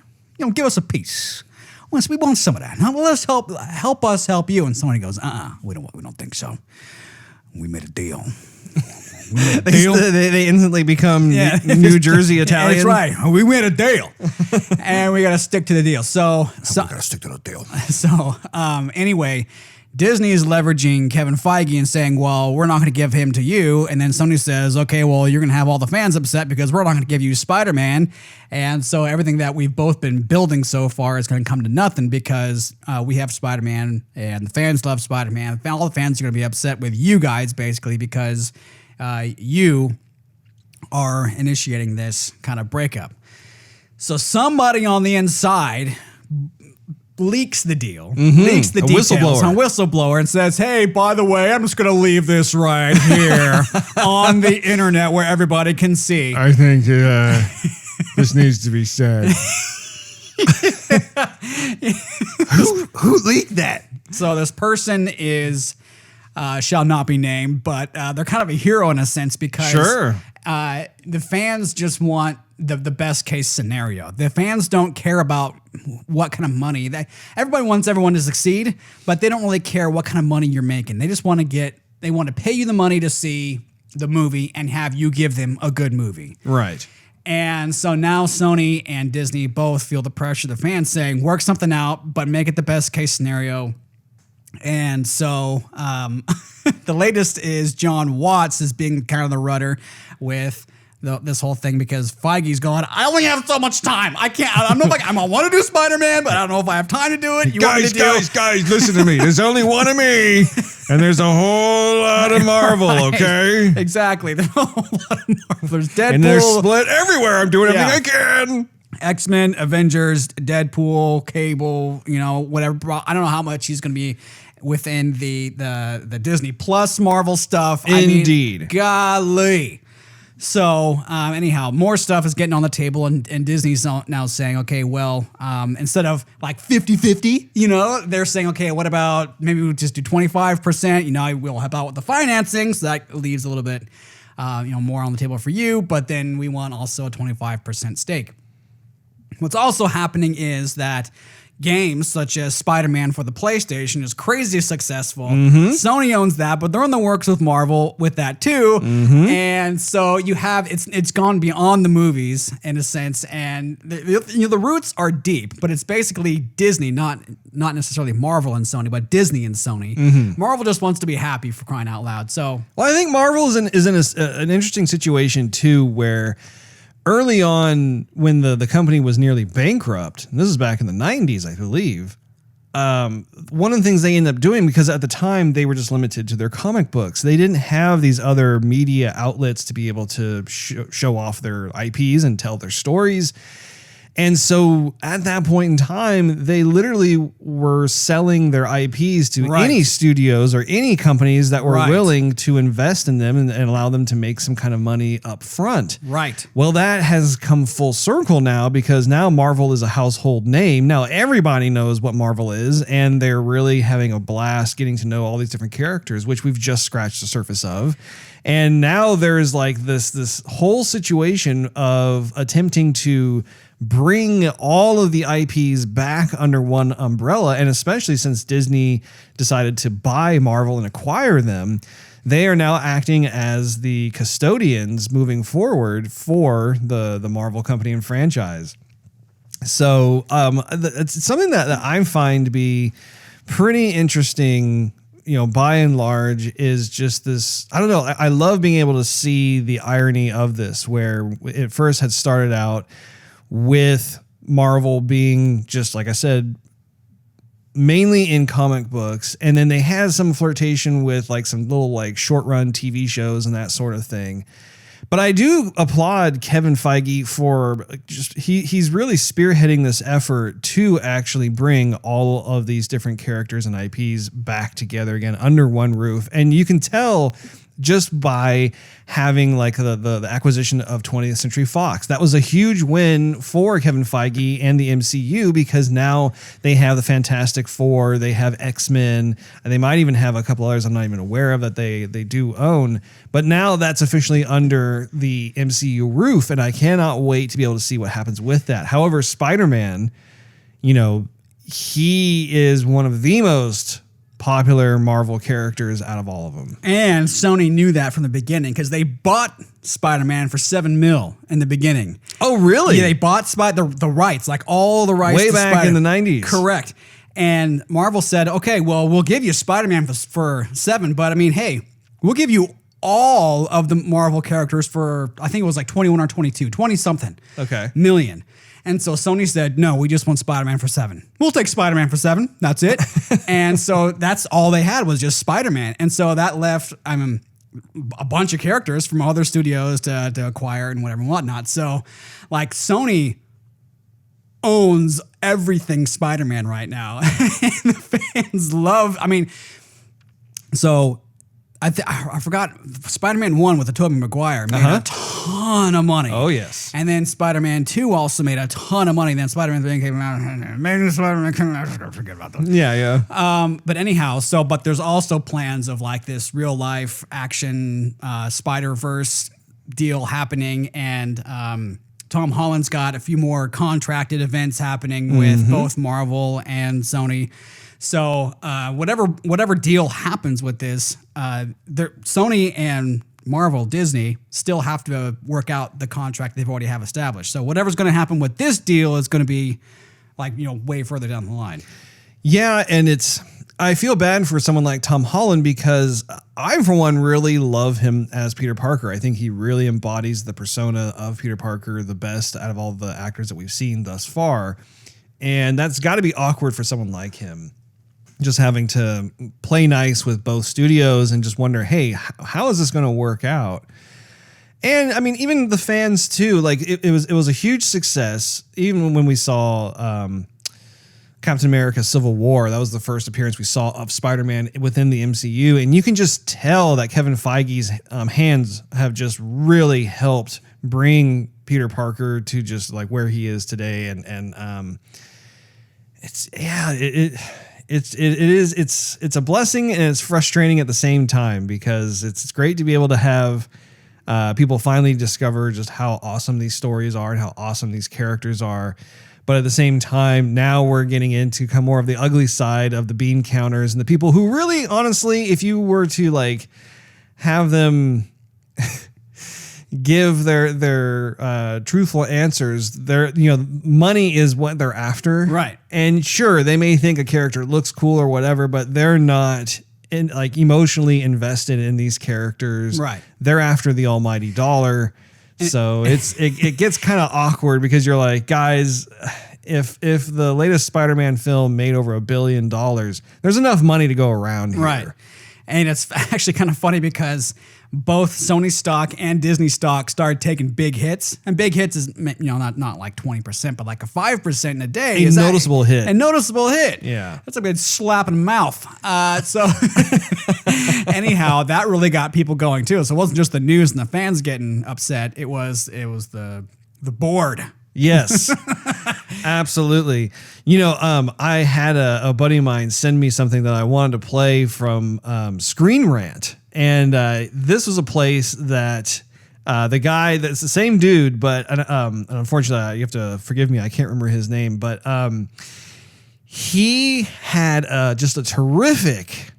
give us a piece. We want some of that. Now, let's help us help you. And Sony goes, we don't think so. We made a deal. They instantly become New Jersey Italian. That's right. We made a deal. And we got to stick to the deal. So we got to stick to the deal. So anyway, Disney is leveraging Kevin Feige and saying, well, we're not going to give him to you. And then Sony says, okay, well, you're going to have all the fans upset because we're not going to give you Spider-Man. And so everything that we've both been building so far is going to come to nothing because we have Spider-Man and the fans love Spider-Man. All the fans are going to be upset with you guys, basically, because you are initiating this kind of breakup. So somebody on the inside leaks the deal, leaks the details on whistleblower and says, hey, by the way, I'm just going to leave this right here on the internet where everybody can see. I think this needs to be said. Who leaked that? So this person is, shall not be named, but they're kind of a hero in a sense because the fans just want the best case scenario. The fans don't care about what kind of money. Everybody wants everyone to succeed, but they don't really care what kind of money you're making. They just want to pay you the money to see the movie and have you give them a good movie. Right. And so now Sony and Disney both feel the pressure of the fans saying, work something out, but make it the best case scenario. And so the latest is John Watts is being kind of the rudder with this whole thing because Feige's going, I only have so much time. I can't. I don't know if I want to do Spider-Man, but I don't know if I have time to do it. Guys, listen to me. There's only one of me, and there's a whole lot of Marvel, okay? Exactly. There's a whole lot of Marvel. There's Deadpool. And they're split everywhere. I'm doing everything I can. X-Men, Avengers, Deadpool, Cable, whatever. I don't know how much he's going to be within the Disney Plus Marvel stuff. Indeed. I mean, golly. So anyhow, more stuff is getting on the table and Disney's now saying, okay, well, instead of like 50-50, they're saying, okay, what about maybe we'll just do 25%, we'll help out with the financing. So that leaves a little bit, more on the table for you, but then we want also a 25% stake. What's also happening is that games such as Spider-Man for the PlayStation is crazy successful. Sony owns that, but they're in the works with Marvel with that too. And so you have, it's gone beyond the movies in a sense. And the roots are deep, but it's basically Disney, not necessarily Marvel and Sony, but Disney and Sony. Marvel just wants to be happy, for crying out loud. So, well, I think Marvel is in an interesting situation too, where early on, when the company was nearly bankrupt, and this is back in the 90s, I believe, one of the things they ended up doing, because at the time they were just limited to their comic books, they didn't have these other media outlets to be able to show off their IPs and tell their stories. And so at that point in time, they literally were selling their IPs to any studios or any companies that were willing to invest in them and allow them to make some kind of money up front. Right. Well, that has come full circle now, because now Marvel is a household name. Now everybody knows what Marvel is, and they're really having a blast getting to know all these different characters, which we've just scratched the surface of. And now there's like this whole situation of attempting to bring all of the IPs back under one umbrella. And especially since Disney decided to buy Marvel and acquire them, they are now acting as the custodians moving forward for the Marvel company and franchise. So it's something that I find to be pretty interesting, by and large, is just this, I don't know, I love being able to see the irony of this, where it first had started out with Marvel being, just like I said, mainly in comic books, and then they had some flirtation with like some little like short run TV shows and that sort of thing. But I do applaud Kevin Feige for just he's really spearheading this effort to actually bring all of these different characters and IPs back together again under one roof. And you can tell just by having like the acquisition of 20th Century Fox. That was a huge win for Kevin Feige and the MCU, because now they have the Fantastic Four, they have X-Men, and they might even have a couple others I'm not even aware of that they do own. But now that's officially under the MCU roof, and I cannot wait to be able to see what happens with that. However, Spider-Man, he is one of the most popular Marvel characters out of all of them. And Sony knew that from the beginning, because they bought Spider-Man for $7 million in the beginning. Oh, really? Yeah, they bought the rights, like all the rights way to back Spider- in the 90s. Correct. And Marvel said, okay, well, we'll give you Spider-Man for $7, but I mean, hey, we'll give you all of the Marvel characters for, I think it was like 21 or 22, 20 something million. And so Sony said, no, we just want Spider-Man for $7. We'll take Spider-Man for $7. That's it. And so that's all they had was just Spider-Man. And so that left, a bunch of characters from other studios to acquire and whatever and whatnot. So like Sony owns everything Spider-Man right now. And the fans love, so I forgot, Spider-Man 1 with the Tobey Maguire made a ton of money. Oh, yes. And then Spider-Man 2 also made a ton of money. Then Spider-Man 3 came out. Maybe Spider-Man came out. I forget about that. Yeah. But anyhow, but there's also plans of like this real life action Spider-Verse deal happening. And Tom Holland's got a few more contracted events happening with both Marvel and Sony. So whatever deal happens with this, Sony and Marvel, Disney still have to work out the contract they've already have established. So whatever's going to happen with this deal is going to be like, way further down the line. Yeah, and I feel bad for someone like Tom Holland, because I, for one, really love him as Peter Parker. I think he really embodies the persona of Peter Parker the best out of all the actors that we've seen thus far. And that's got to be awkward for someone like him, just having to play nice with both studios and just wonder, hey, how is this going to work out? And I mean, even the fans too, like it was a huge success. Even when we saw Captain America Civil War, that was the first appearance we saw of Spider-Man within the MCU. And you can just tell that Kevin Feige's hands have just really helped bring Peter Parker to just like where he is today. And it's a blessing and it's frustrating at the same time, because it's great to be able to have people finally discover just how awesome these stories are and how awesome these characters are. But at the same time, now we're getting into kind of more of the ugly side of the bean counters and the people who really, honestly, if you were to like have them give their truthful answers, money is what they're after. Right. And sure, they may think a character looks cool or whatever, but they're not emotionally invested in these characters. Right. They're after the almighty dollar. So it gets kind of awkward, because you're like, guys, if the latest Spider-Man film made over $1 billion, there's enough money to go around here. Right. And it's actually kind of funny because both Sony stock and Disney stock started taking big hits. And big hits is, not like 20%, but like a 5% in a day. A noticeable hit. A noticeable hit. Yeah. That's a good slap in the mouth. So anyhow, that really got people going too. So it wasn't just the news and the fans getting upset. It was the board. Yes, absolutely. I had a buddy of mine send me something that I wanted to play from Screen Rant. And this was a place that the guy, that's the same dude, but unfortunately, you have to forgive me, I can't remember his name, but he had just a terrific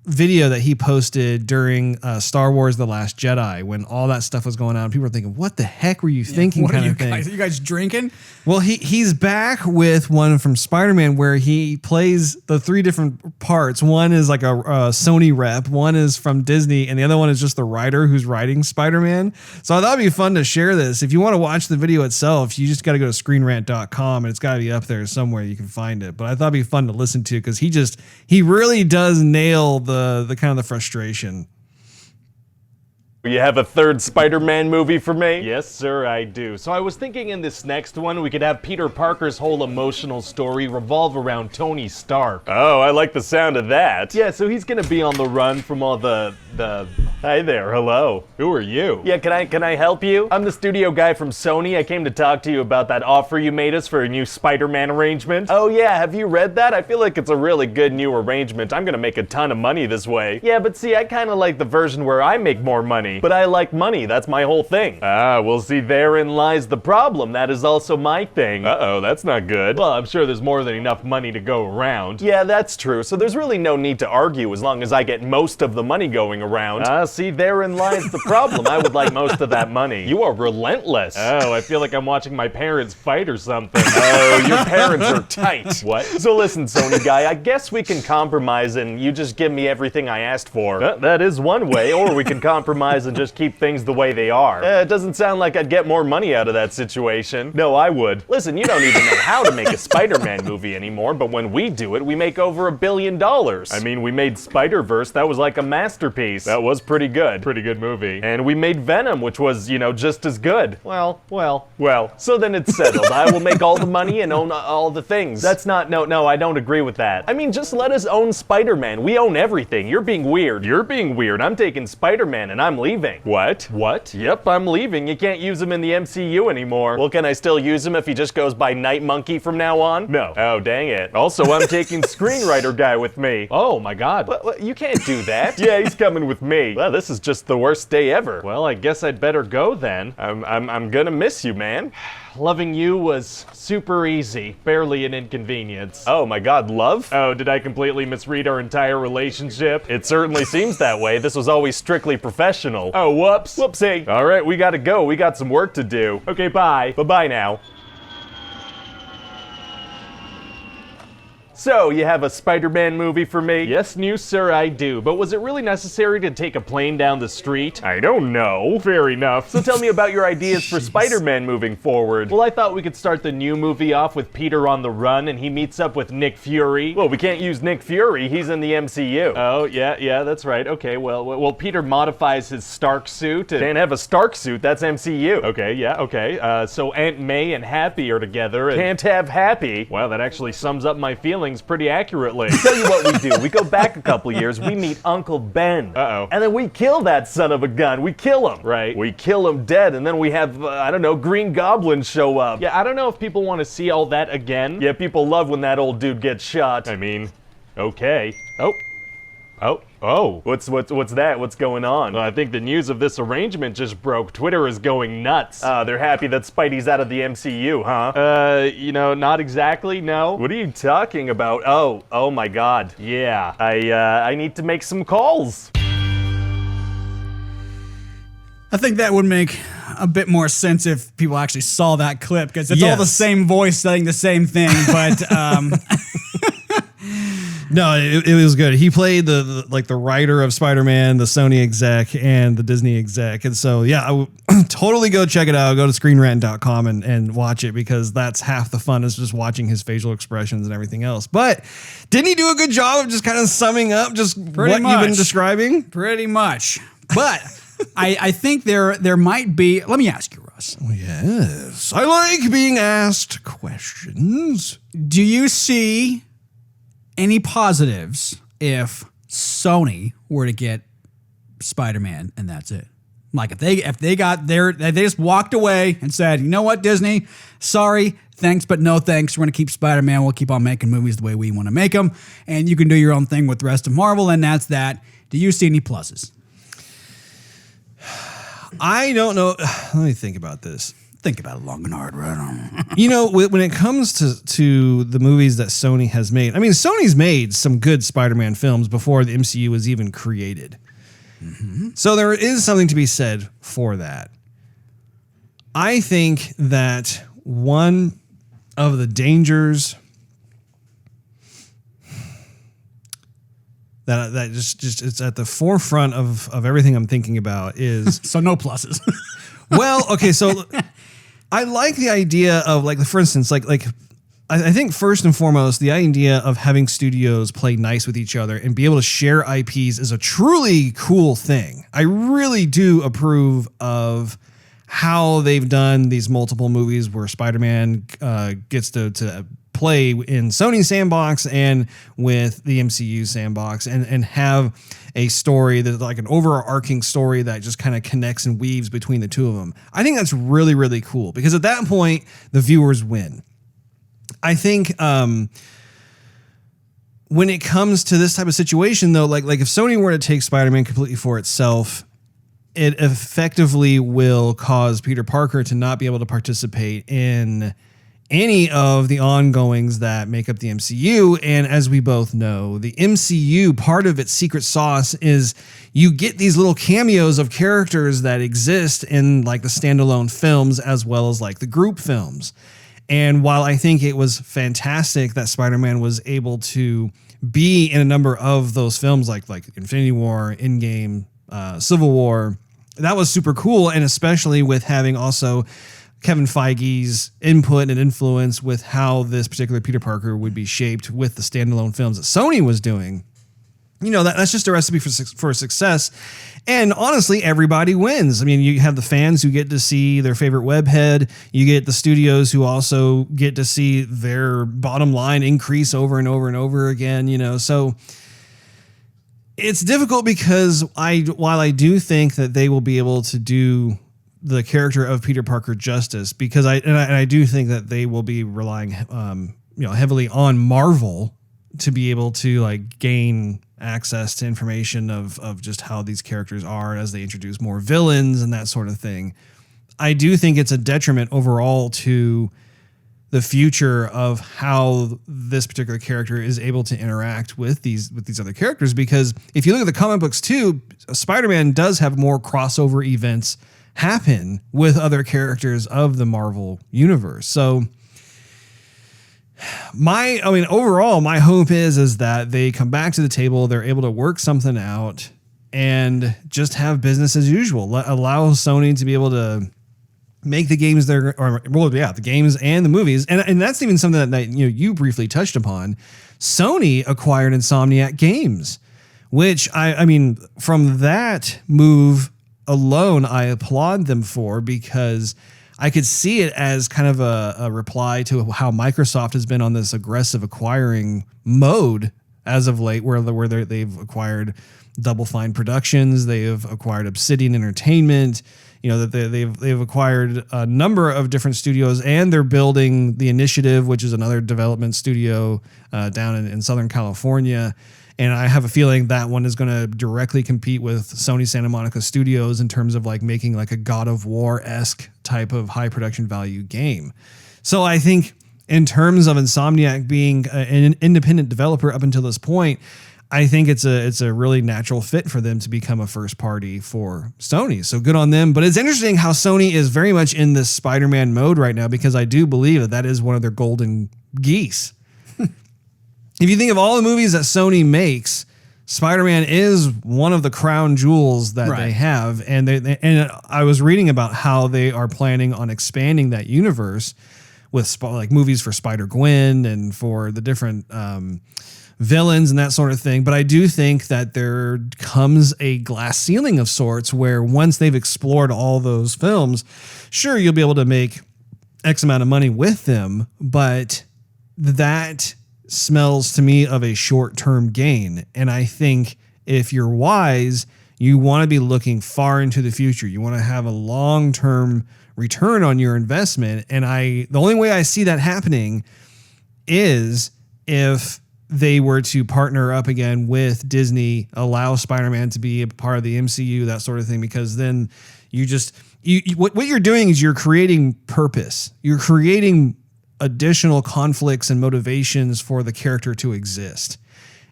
video that he posted during Star Wars The Last Jedi when all that stuff was going on. People were thinking, what the heck were you thinking? What kind are you of thing. guys? Are you guys drinking? Well, he's back with one from Spider-Man where he plays the 3 different parts. One is like a Sony rep, one is from Disney, and the other one is just the writer who's writing Spider-Man. So I thought it'd be fun to share this. If you want to watch the video itself, you just got to go to screenrant.com and it's got to be up there somewhere you can find it. But I thought it'd be fun to listen to because he really does nail the kind of the frustration. You have a third Spider-Man movie for me? Yes, sir, I do. So I was thinking in this next one, we could have Peter Parker's whole emotional story revolve around Tony Stark. Oh, I like the sound of that. Yeah, so he's gonna be on the run from all the... Hi there, hello. Who are you? Yeah, can I help you? I'm the studio guy from Sony. I came to talk to you about that offer you made us for a new Spider-Man arrangement. Oh yeah, have you read that? I feel like it's a really good new arrangement. I'm gonna make a ton of money this way. Yeah, but see, I kinda like the version where I make more money. But I like money, that's my whole thing. Ah, well see, therein lies the problem. That is also my thing. Uh-oh, that's not good. Well, I'm sure there's more than enough money to go around. Yeah, that's true. So there's really no need to argue as long as I get most of the money going around. Ah, see, therein lies the problem. I would like most of that money. You are relentless. Oh, I feel like I'm watching my parents fight or something. Oh, your parents are tight. What? So listen, Sony guy, I guess we can compromise and you just give me everything I asked for. That is one way, or we can compromise and just keep things the way they are. It doesn't sound like I'd get more money out of that situation. No, I would. Listen, you don't even know how to make a Spider-Man movie anymore, but when we do it, we make over $1 billion. I mean, we made Spider-Verse, that was like a masterpiece. That was pretty good. Pretty good movie. And we made Venom, which was, just as good. Well. So then it's settled. I will make all the money and own all the things. That's not, no, I don't agree with that. I mean, just let us own Spider-Man. We own everything. You're being weird. You're being weird. I'm taking Spider-Man and I'm leaving. What? Yep, I'm leaving. You can't use him in the MCU anymore. Well, can I still use him if he just goes by Night Monkey from now on? No. Oh, dang it. Also, I'm taking screenwriter guy with me. Oh my god. What? You can't do that. Yeah, he's coming with me. Well, this is just the worst day ever. Well, I guess I'd better go then. I'm gonna miss you, man. Loving you was super easy, barely an inconvenience. Oh my god, love? Oh, did I completely misread our entire relationship? It certainly seems that way. This was always strictly professional. Oh, whoops. Whoopsie. All right, we gotta go. We got some work to do. Okay, bye. Bye-bye now. So, you have a Spider-Man movie for me? Yes, new sir, I do. But was it really necessary to take a plane down the street? I don't know. Fair enough. So tell me about your ideas for Spider-Man moving forward. Well, I thought we could start the new movie off with Peter on the run and he meets up with Nick Fury. Well, we can't use Nick Fury. He's in the MCU. Oh, yeah, that's right. Okay, well, Peter modifies his Stark suit. Can't have a Stark suit. That's MCU. Okay, yeah, okay. So Aunt May and Happy are together. Can't have Happy. Wow, that actually sums up my feelings pretty accurately. Tell you what we do. We go back a couple years. We meet Uncle Ben. Uh-oh. And then we kill that son of a gun. We kill him. Right. We kill him dead, and then we have, I don't know, Green Goblin show up. Yeah, I don't know if people want to see all that again. Yeah, people love when that old dude gets shot. I mean, okay. Oh, what's that? What's going on? Well, I think the news of this arrangement just broke. Twitter is going nuts. They're happy that Spidey's out of the MCU, huh? Not exactly, no. What are you talking about? Oh my god. Yeah, I need to make some calls. I think that would make a bit more sense if people actually saw that clip, because it's all the Yes. same voice saying the same thing, but No, it was good. He played the writer of Spider-Man, the Sony exec, and the Disney exec. And so, yeah, I would totally go check it out. Go to screenrant.com and watch it, because that's half the fun, is just watching his facial expressions and everything else. But didn't he do a good job of just kind of summing up just what you've been describing? Pretty much. But I think there might be, let me ask you, Russ. Oh, yes. I like being asked questions. Do you see any positives if Sony were to get Spider-Man and that's it? Like if they just walked away and said, you know what, Disney, sorry, thanks, but no thanks. We're going to keep Spider-Man. We'll keep on making movies the way we want to make them. And you can do your own thing with the rest of Marvel, and that's that. Do you see any pluses? I don't know. Let me think about this. Think about it long and hard, right? You know, when it comes to the movies that Sony has made, I mean, Sony's made some good Spider-Man films before the MCU was even created. Mm-hmm. So there is something to be said for that. I think that one of the dangers that just it's at the forefront of everything I'm thinking about is so no pluses. Well, okay, so I like the idea of, like, for instance, like I think first and foremost, the idea of having studios play nice with each other and be able to share IPs is a truly cool thing. I really do approve of how they've done these multiple movies where Spider-Man gets to play in Sony sandbox and with the MCU sandbox and have a story that's like an overarching story that just kind of connects and weaves between the two of them. I think that's really, really cool, because at that point, the viewers win. I think when it comes to this type of situation, though, like if Sony were to take Spider-Man completely for itself, it effectively will cause Peter Parker to not be able to participate in any of the ongoings that make up the MCU. And as we both know, the MCU, part of its secret sauce is you get these little cameos of characters that exist in like the standalone films as well as like the group films. And while I think it was fantastic that Spider-Man was able to be in a number of those films like Infinity War, Endgame, Civil War, that was super cool. And especially with having also Kevin Feige's input and influence with how this particular Peter Parker would be shaped with the standalone films that Sony was doing. You know, that's just a recipe for success. And honestly, everybody wins. I mean, you have the fans who get to see their favorite webhead. You get the studios who also get to see their bottom line increase over and over and over again, you know. So it's difficult because while I do think that they will be able to do the character of Peter Parker justice, because I do think that they will be relying heavily on Marvel to be able to like gain access to information of just how these characters are as they introduce more villains and that sort of thing. I do think it's a detriment overall to the future of how this particular character is able to interact with these other characters, because if you look at the comic books too, Spider-Man does have more crossover events happen with other characters of the Marvel universe. So overall, my hope is that they come back to the table, they're able to work something out and just have business as usual. Allow Sony to be able to make the games the games and the movies. And that's even something that you briefly touched upon. Sony acquired Insomniac Games, which I mean, from that move alone, I applaud them for, because I could see it as kind of a reply to how Microsoft has been on this aggressive acquiring mode as of late, where they've acquired Double Fine Productions, they have acquired Obsidian Entertainment, that they've acquired a number of different studios, and they're building The Initiative, which is another development studio down in Southern California. And I have a feeling that one is going to directly compete with Sony Santa Monica Studios in terms of like making like a God of War-esque type of high production value game. So I think in terms of Insomniac being an independent developer up until this point, I think it's a really natural fit for them to become a first party for Sony. So good on them. But it's interesting how Sony is very much in this Spider-Man mode right now, because I do believe that is one of their golden geese. if you think of all the movies that Sony makes, Spider-Man is one of the crown jewels that they have. And and I was reading about how they are planning on expanding that universe with like movies for Spider-Gwen and for the different villains and that sort of thing. But I do think that there comes a glass ceiling of sorts where once they've explored all those films, sure, you'll be able to make X amount of money with them, but that smells to me of a short-term gain. And I think if you're wise, you want to be looking far into the future. You want to have a long-term return on your investment. And the only way I see that happening is if they were to partner up again with Disney, allow Spider-Man to be a part of the MCU, that sort of thing, because then what you're doing is you're creating purpose. You're creating additional conflicts and motivations for the character to exist.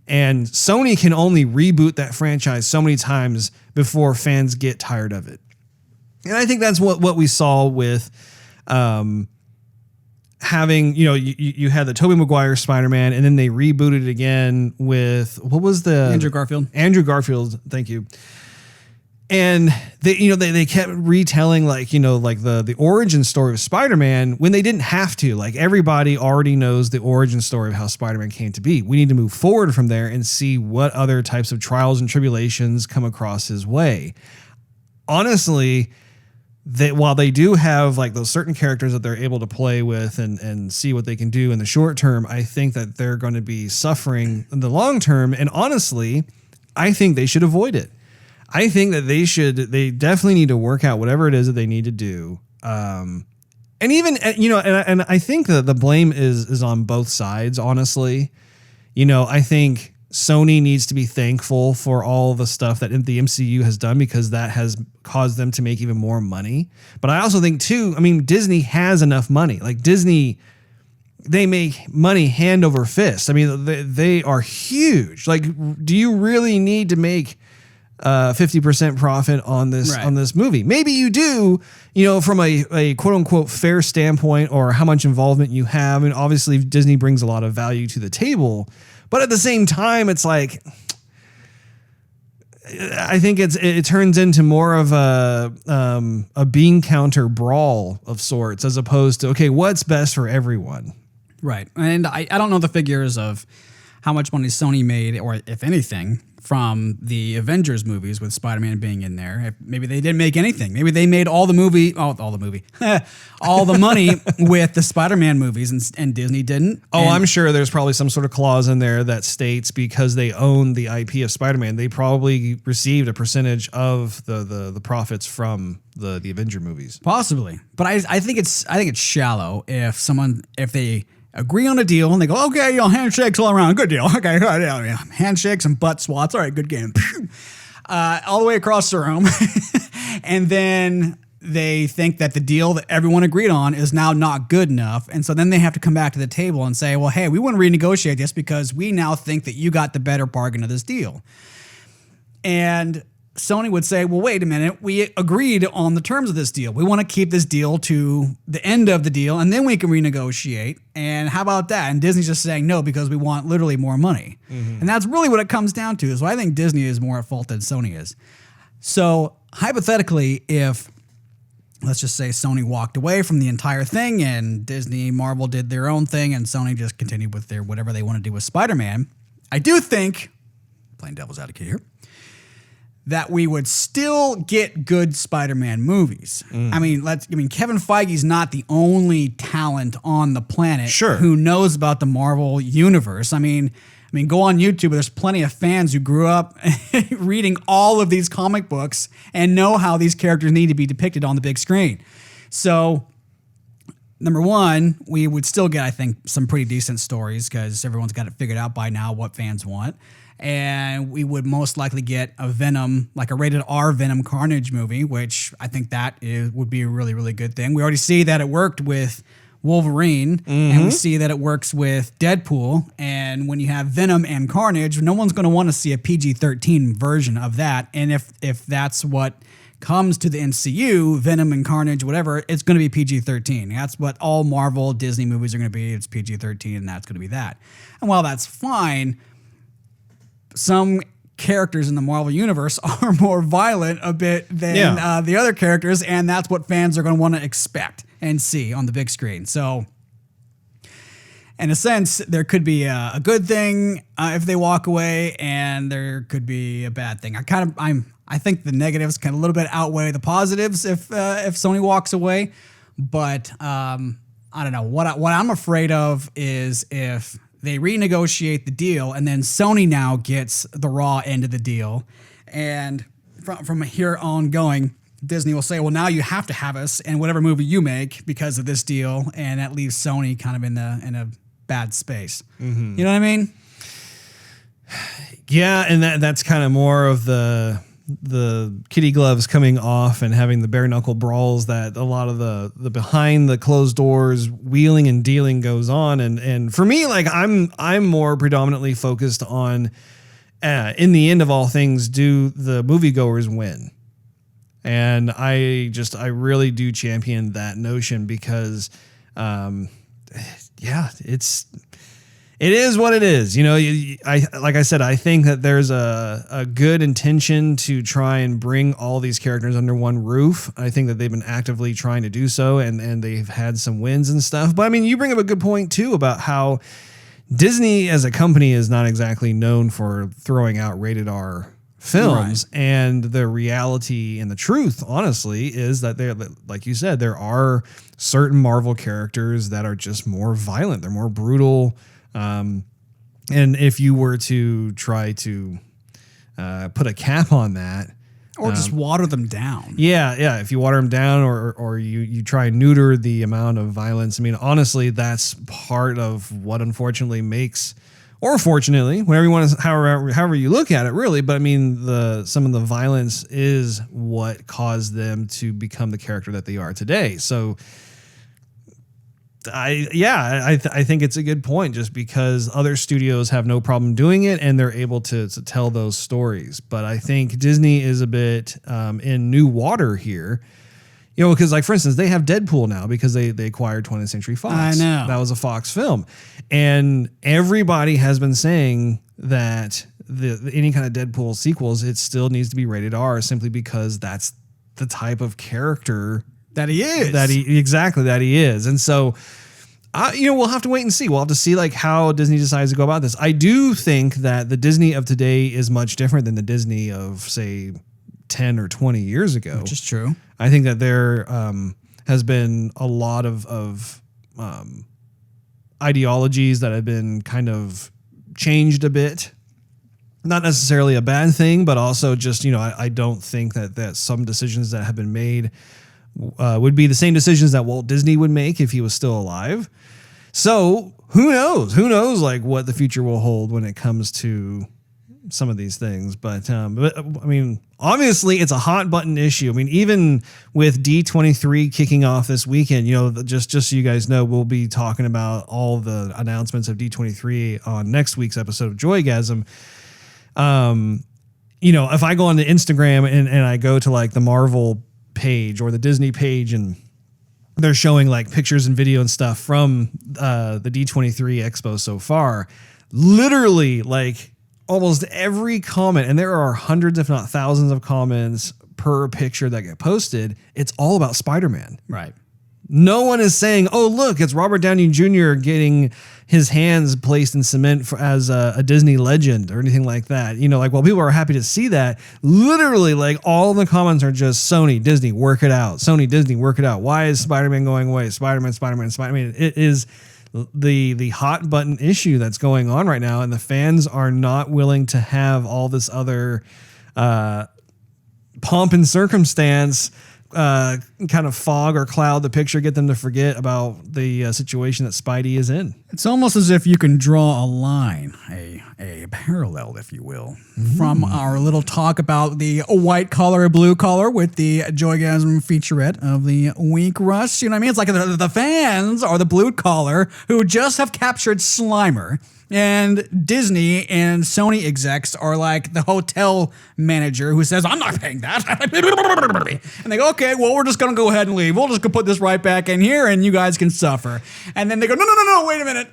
And Sony can only reboot that franchise so many times before fans get tired of it. And I think that's what we saw with having, you had the Tobey Maguire Spider-Man, and then they rebooted it again with, what was the... Andrew Garfield. Andrew Garfield, thank you. And they kept retelling the origin story of Spider-Man when they didn't have to. Like, everybody already knows the origin story of how Spider-Man came to be. We need to move forward from there and see what other types of trials and tribulations come across his way. Honestly, while they do have like those certain characters that they're able to play with and see what they can do in the short term, I think that they're going to be suffering in the long term. And honestly, I think they should avoid it. I think that they definitely need to work out whatever it is that they need to do. And even, and I think that the blame is on both sides, honestly. I think Sony needs to be thankful for all the stuff that the MCU has done, because that has caused them to make even more money. But I also think too, Disney has enough money. Like, Disney, they make money hand over fist. They are huge. Like, do you really need to make 50% profit on this movie? Maybe you do, from a quote unquote fair standpoint, or how much involvement you have. And obviously Disney brings a lot of value to the table, but at the same time, it's like, I think it turns into more of a bean counter brawl of sorts, as opposed to, okay, what's best for everyone? Right. And I don't know the figures of how much money Sony made, or if anything, from the Avengers movies with Spider-Man being in there. Maybe they didn't make anything. Maybe they made all the money with the Spider-Man movies, and Disney didn't. I'm sure there's probably some sort of clause in there that states because they own the IP of Spider-Man, they probably received a percentage of the profits from the Avenger movies. Possibly. But I think it's shallow if they agree on a deal and they go, okay, handshakes all around, good deal. Okay, yeah. Handshakes and butt swats. All right, good game. All the way across the room. And then they think that the deal that everyone agreed on is now not good enough. And so then they have to come back to the table and say, well, hey, we want to renegotiate this because we now think that you got the better bargain of this deal. And Sony would say, well, wait a minute, we agreed on the terms of this deal. We want to keep this deal to the end of the deal, and then we can renegotiate. And how about that? And Disney's just saying no because we want literally more money. Mm-hmm. And that's really what it comes down to. So I think Disney is more at fault than Sony is. So hypothetically, if, let's just say, Sony walked away from the entire thing and Disney, Marvel did their own thing, and Sony just continued with their whatever they want to do with Spider-Man, I do think, playing devil's advocate here, that we would still get good Spider-Man movies. Kevin Feige's not the only talent on the planet who knows about the Marvel universe. Go on YouTube, there's plenty of fans who grew up reading all of these comic books and know how these characters need to be depicted on the big screen. So, number one, we would still get, I think, some pretty decent stories because everyone's got it figured out by now what fans want. And we would most likely get a Venom, like a rated R Venom Carnage movie, which I think would be a really, really good thing. We already see that it worked with Wolverine, and we see that it works with Deadpool. And when you have Venom and Carnage, no one's going to want to see a PG-13 version of that. And if that's what comes to the MCU, Venom and Carnage, whatever, it's going to be PG-13. That's what all Marvel Disney movies are going to be. It's PG-13, and that's going to be that. And while that's fine, some characters in the Marvel universe are more violent a bit than the other characters, and that's what fans are going to want to expect and see on the big screen. So, in a sense, there could be a good thing if they walk away, and there could be a bad thing. I think the negatives can a little bit outweigh the positives if Sony walks away, but I don't know. What I'm afraid of is if they renegotiate the deal, and then Sony now gets the raw end of the deal, and from here on going, Disney will say, well, now you have to have us in whatever movie you make because of this deal, and that leaves Sony kind of in a bad space. Mm-hmm. You know what I mean? Yeah, and that's kind of more of the kitty gloves coming off and having the bare knuckle brawls that a lot of the behind the closed doors wheeling and dealing goes on. And for me, like I'm more predominantly focused on in the end of all things, do the moviegoers win? And I really do champion that notion because it is what it is. You know, like I said, I think that there's a good intention to try and bring all these characters under one roof. I think that they've been actively trying to do so, and they've had some wins and stuff. But I mean, you bring up a good point too about how Disney as a company is not exactly known for throwing out rated R films. Right. And the reality and the truth, honestly, is that like you said, there are certain Marvel characters that are just more violent. They're more brutal. And if you were to try to put a cap on that, or just water them down. Yeah. If you water them down, or you try and neuter the amount of violence. I mean, honestly, that's part of what unfortunately makes, or fortunately, whatever you want to, however you look at it, really. But I mean, some of the violence is what caused them to become the character that they are today. So. I think it's a good point, just because other studios have no problem doing it and they're able to tell those stories. But I think Disney is a bit in new water here, you know, because like, for instance, they have Deadpool now because they acquired 20th Century Fox. I know. That was a Fox film. And everybody has been saying that any kind of Deadpool sequels, it still needs to be rated R, simply because that's the type of character that he is. That he is. And so, we'll have to wait and see. We'll have to see like how Disney decides to go about this. I do think that the Disney of today is much different than the Disney of, say, 10 or 20 years ago. Which is true. I think that there has been a lot of ideologies that have been kind of changed a bit. Not necessarily a bad thing, but also just, I don't think that some decisions that have been made would be the same decisions that Walt Disney would make if he was still alive. So who knows? Who knows like what the future will hold when it comes to some of these things. But I mean, obviously it's a hot button issue. I mean, even with D23 kicking off this weekend, just so you guys know, we'll be talking about all the announcements of D23 on next week's episode of Joygasm. If I go on to Instagram and I go to like the Marvel page or the Disney page, and they're showing like pictures and video and stuff from the D23 Expo so far, literally like almost every comment, and there are hundreds if not thousands of comments per picture that get posted, it's all about Spider-Man. Right. No one is saying, oh, look, it's Robert Downey Jr. getting his hands placed in cement as a Disney legend or anything like that. While people are happy to see that, literally, like, all the comments are just Sony, Disney, work it out. Sony, Disney, work it out. Why is Spider-Man going away? Spider-Man. I mean, it is the hot button issue that's going on right now, and the fans are not willing to have all this other pomp and circumstance kind of fog or cloud the picture, get them to forget about the situation that Spidey is in. It's almost as if you can draw a line, a parallel, if you will, from our little talk about the white collar, blue collar with the Joygasm featurette of the week, Russ. You know what I mean? It's like the fans are the blue collar who just have captured Slimer. And Disney and Sony execs are like the hotel manager who says, I'm not paying that. And they go, okay, well, we're just going to go ahead and leave. We'll just go put this right back in here and you guys can suffer. And then they go, no, wait a minute.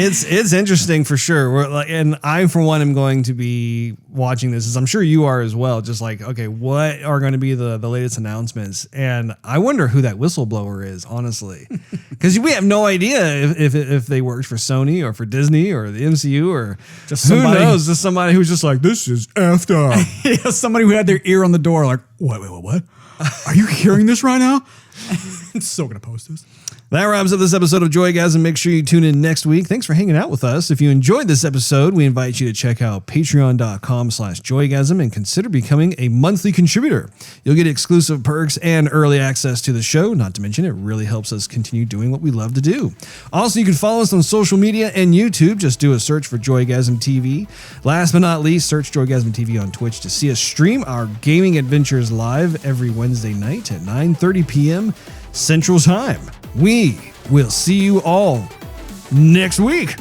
It's interesting for sure. We're like, and I, for one, am going to be watching this, as I'm sure you are as well. Just like, okay, what are going to be the latest announcements? And I wonder who that whistleblower is, honestly, because we have no idea if they worked for Sony or for Disney or the MCU or just somebody, who knows? Just somebody who's just like, this is effed up. Yeah, somebody who had their ear on the door, like, what? Are you hearing this right now? I'm still gonna post this. That wraps up this episode of Joygasm. Make sure you tune in next week. Thanks for hanging out with us. If you enjoyed this episode, we invite you to check out patreon.com/Joygasm and consider becoming a monthly contributor. You'll get exclusive perks and early access to the show. Not to mention, it really helps us continue doing what we love to do. Also, you can follow us on social media and YouTube. Just do a search for Joygasm TV. Last but not least, search Joygasm TV on Twitch to see us stream our gaming adventures live every Wednesday night at 9:30 p.m. Central Time. We will see you all next week.